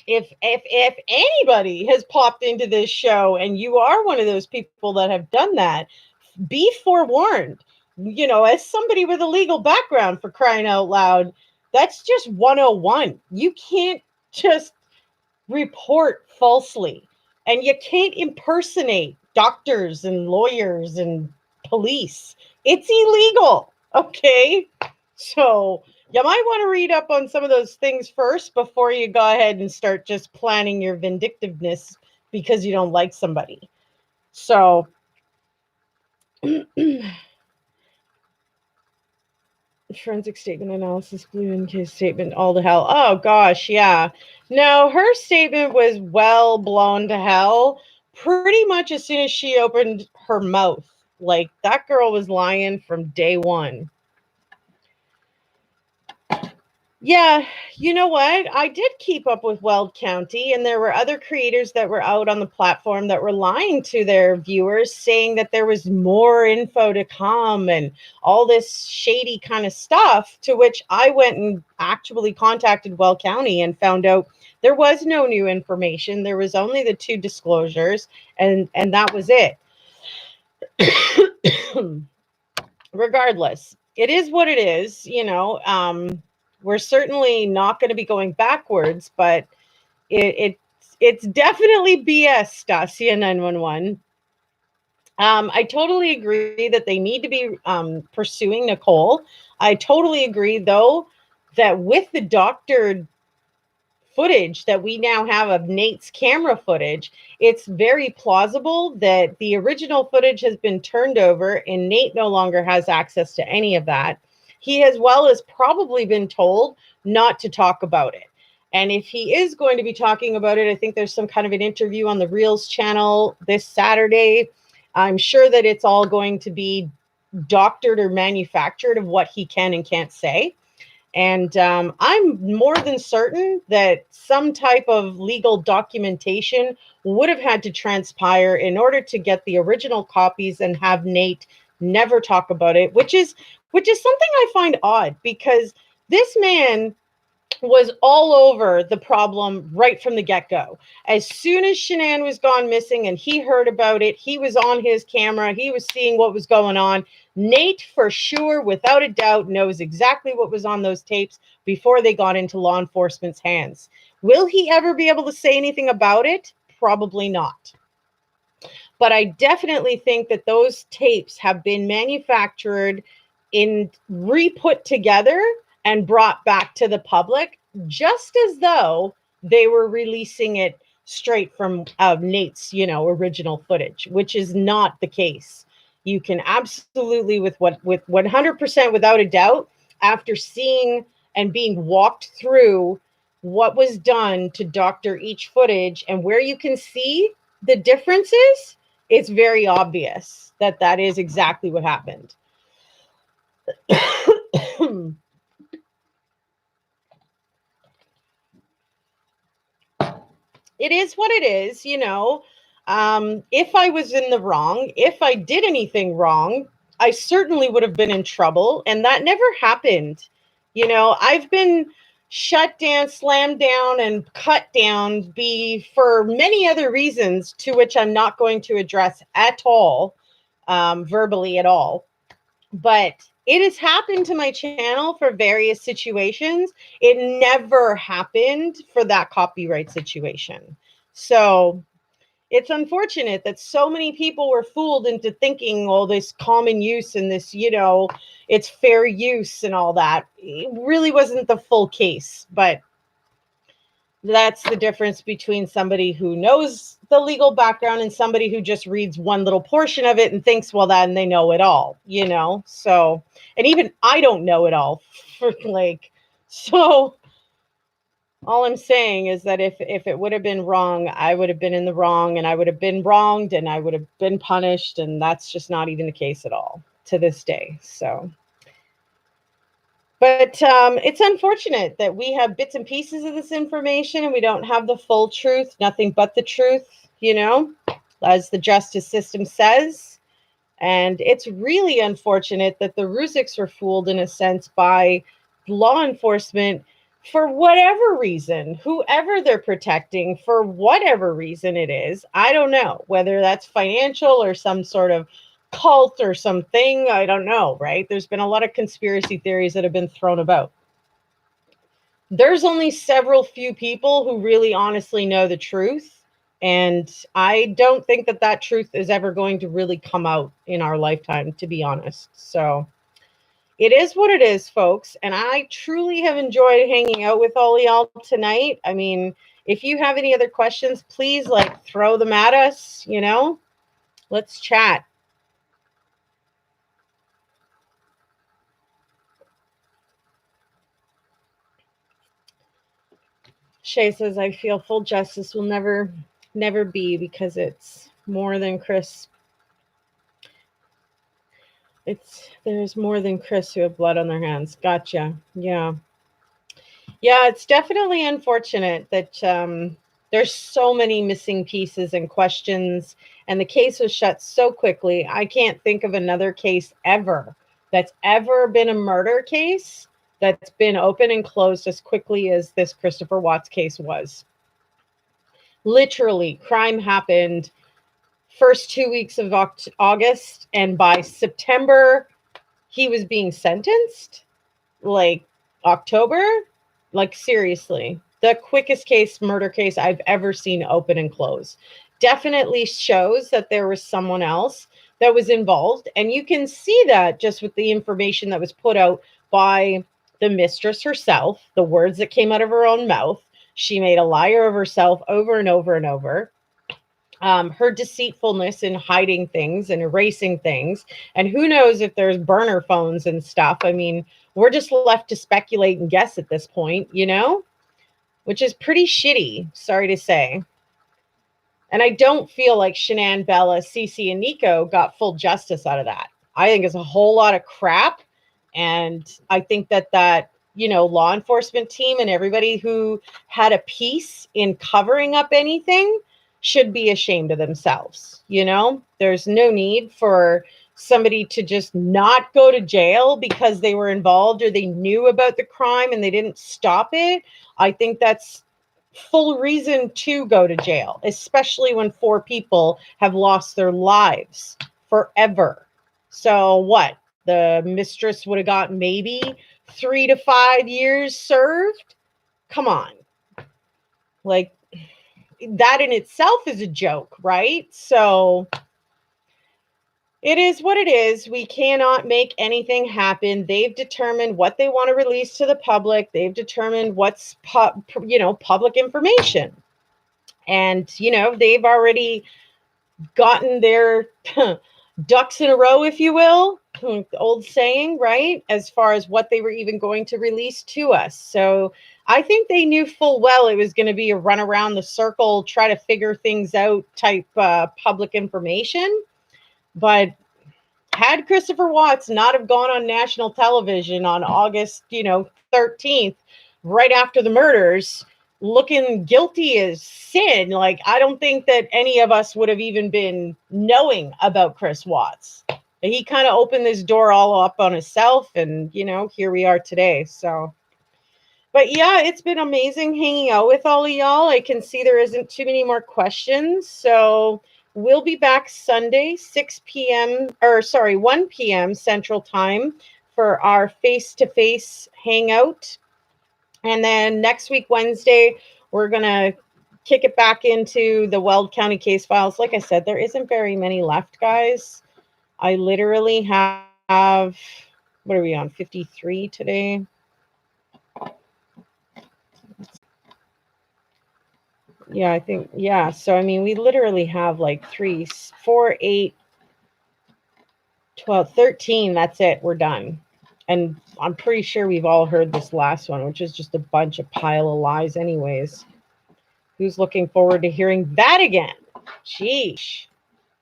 if anybody has popped into this show and you are one of those people that have done that, be forewarned. You know, as somebody with a legal background, for crying out loud, that's just 101. You can't just report falsely, and you can't impersonate doctors and lawyers and police. It's illegal. Okay. So you might want to read up on some of those things first before you go ahead and start just planning your vindictiveness because you don't like somebody. So forensic statement analysis, blue in case statement, all to hell. Oh gosh, yeah. No, her statement was well blown to hell pretty much as soon as she opened her mouth. Like, that girl was lying from day one. Yeah, you know what? I did keep up with Weld County, and there were other creators that were out on the platform that were lying to their viewers, saying that there was more info to come and all this shady kind of stuff, to which I went and actually contacted Weld County and found out there was no new information. There was only the 2 disclosures, and that was it. Regardless, it is what it is, you know. We're certainly not going to be going backwards, but it's definitely BS, Stasia 911. I totally agree that they need to be pursuing Nicole. I totally agree, though. that with the doctored footage that we now have of Nate's camera footage, it's very plausible that the original footage has been turned over and Nate no longer has access to any of that. He as well as probably been told not to talk about it. And if he is going to be talking about it, I think there's some kind of an interview on the Reels channel this Saturday. I'm sure that it's all going to be doctored or manufactured of what he can and can't say. And I'm more than certain that some type of legal documentation would have had to transpire in order to get the original copies and have Nate never talk about it, which is something I find odd, because this man was all over the problem right from the get-go. As soon as Shanann was gone missing and he heard about it, he was on his camera, he was seeing what was going on. Nate, for sure, without a doubt, knows exactly what was on those tapes before they got into law enforcement's hands. Will he ever be able to say anything about it? Probably not. But I definitely think that those tapes have been manufactured and re-put together and brought back to the public, just as though they were releasing it straight from Nate's, original footage, which is not the case. You can absolutely, with 100% without a doubt, after seeing and being walked through what was done to doctor each footage and where you can see the differences, it's very obvious that that is exactly what happened. It is what it is, if I was in the wrong, if I did anything wrong, I certainly would have been in trouble. And that never happened. I've been shut down, slammed down, and cut down for many other reasons, to which I'm not going to address at all, verbally at all. But it has happened to my channel for various situations. It never happened for that copyright situation. So it's unfortunate that so many people were fooled into thinking, oh, this common use and this, it's fair use and all that. It really wasn't the full case. But that's the difference between somebody who knows the legal background and somebody who just reads one little portion of it and thinks, well, then they know it all, So, and even I don't know it all. So all I'm saying is that if it would have been wrong, I would have been in the wrong, and I would have been wronged, and I would have been punished. And that's just not even the case at all to this day. So, but it's unfortunate that we have bits and pieces of this information and we don't have the full truth, nothing but the truth, as the justice system says. And it's really unfortunate that the Ruziks were fooled, in a sense, by law enforcement for whatever reason, whoever they're protecting, for whatever reason it is. I don't know whether that's financial or some sort of cult or something. I don't know, right? There's been a lot of conspiracy theories that have been thrown about. There's only several few people who really honestly know the truth. And I don't think that truth is ever going to really come out in our lifetime, to be honest. So it is what it is, folks. And I truly have enjoyed hanging out with all y'all tonight. I mean, if you have any other questions, please throw them at us, Let's chat. Shay says, I feel full justice will never be, because it's more than Chris. There's more than Chris who have blood on their hands. Gotcha. Yeah. Yeah, it's definitely unfortunate that there's so many missing pieces and questions, and the case was shut so quickly. I can't think of another case ever that's ever been a murder case that's been open and closed as quickly as this Christopher Watts case was. Literally, crime happened first 2 weeks of August, and by September, he was being sentenced. October, seriously, the quickest murder case I've ever seen open and close. Definitely shows that there was someone else that was involved, and you can see that just with the information that was put out by the mistress herself, the words that came out of her own mouth. She made a liar of herself over and over and over. Her deceitfulness in hiding things and erasing things. And who knows if there's burner phones and stuff. I mean, we're just left to speculate and guess at this point, you know, which is pretty shitty, sorry to say. And I don't feel like Shanann, Bella, Cece, and Nico got full justice out of that. I think it's a whole lot of crap. And I think that law enforcement team and everybody who had a piece in covering up anything should be ashamed of themselves. There's no need for somebody to just not go to jail because they were involved or they knew about the crime and they didn't stop it. I think that's full reason to go to jail, especially when 4 people have lost their lives forever. So what? The mistress would have got maybe 3 to 5 years served? Come on. Like, that in itself is a joke, right? So it is what it is. We cannot make anything happen. They've determined what they want to release to the public. They've determined what's public information. And, they've already gotten their ducks in a row, if you will, the old saying, right? As far as what they were even going to release to us. So I think they knew full well it was going to be a run around the circle, try to figure things out type public information. But had Christopher Watts not have gone on national television on August, 13th, right after the murders, looking guilty as sin, like, I don't think that any of us would have even been knowing about Chris Watts. He kind of opened this door all up on himself, and, here we are today. So, but yeah, it's been amazing hanging out with all of y'all. I can see there isn't too many more questions. So we'll be back Sunday, 1 p.m. Central Time for our face-to-face hangout. And then next week, Wednesday, we're going to kick it back into the Weld County case files. Like I said, there isn't very many left, guys. I literally have, what are we on, 53 today? Yeah, I think, yeah. So, I mean, we literally have like 3, 4, 8, 12, 13. That's it. We're done. And I'm pretty sure we've all heard this last one, which is just a bunch of pile of lies anyways. Who's looking forward to hearing that again? Sheesh.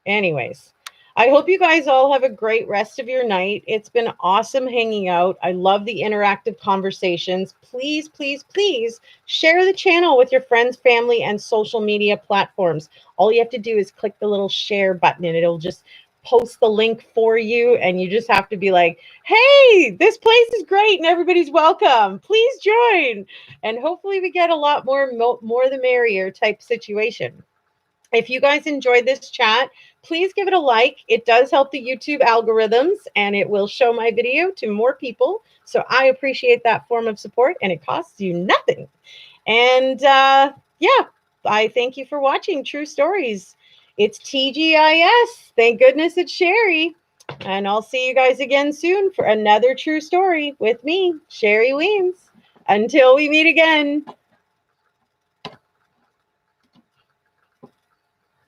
Anyways, I hope you guys all have a great rest of your night. It's been awesome hanging out. I love the interactive conversations. Please, please, please share the channel with your friends, family, and social media platforms. All you have to do is click the little share button and it'll just post the link for you. And you just have to be like, hey, this place is great and everybody's welcome. Please join. And hopefully we get a lot more the merrier type situation. If you guys enjoyed this chat, please give it a like. It does help the YouTube algorithms and it will show my video to more people. So I appreciate that form of support and it costs you nothing. And yeah, I thank you for watching True Stories. It's TGIS. Thank goodness it's Sherry. And I'll see you guys again soon for another True Story with me, Sherry Wiens. Until we meet again.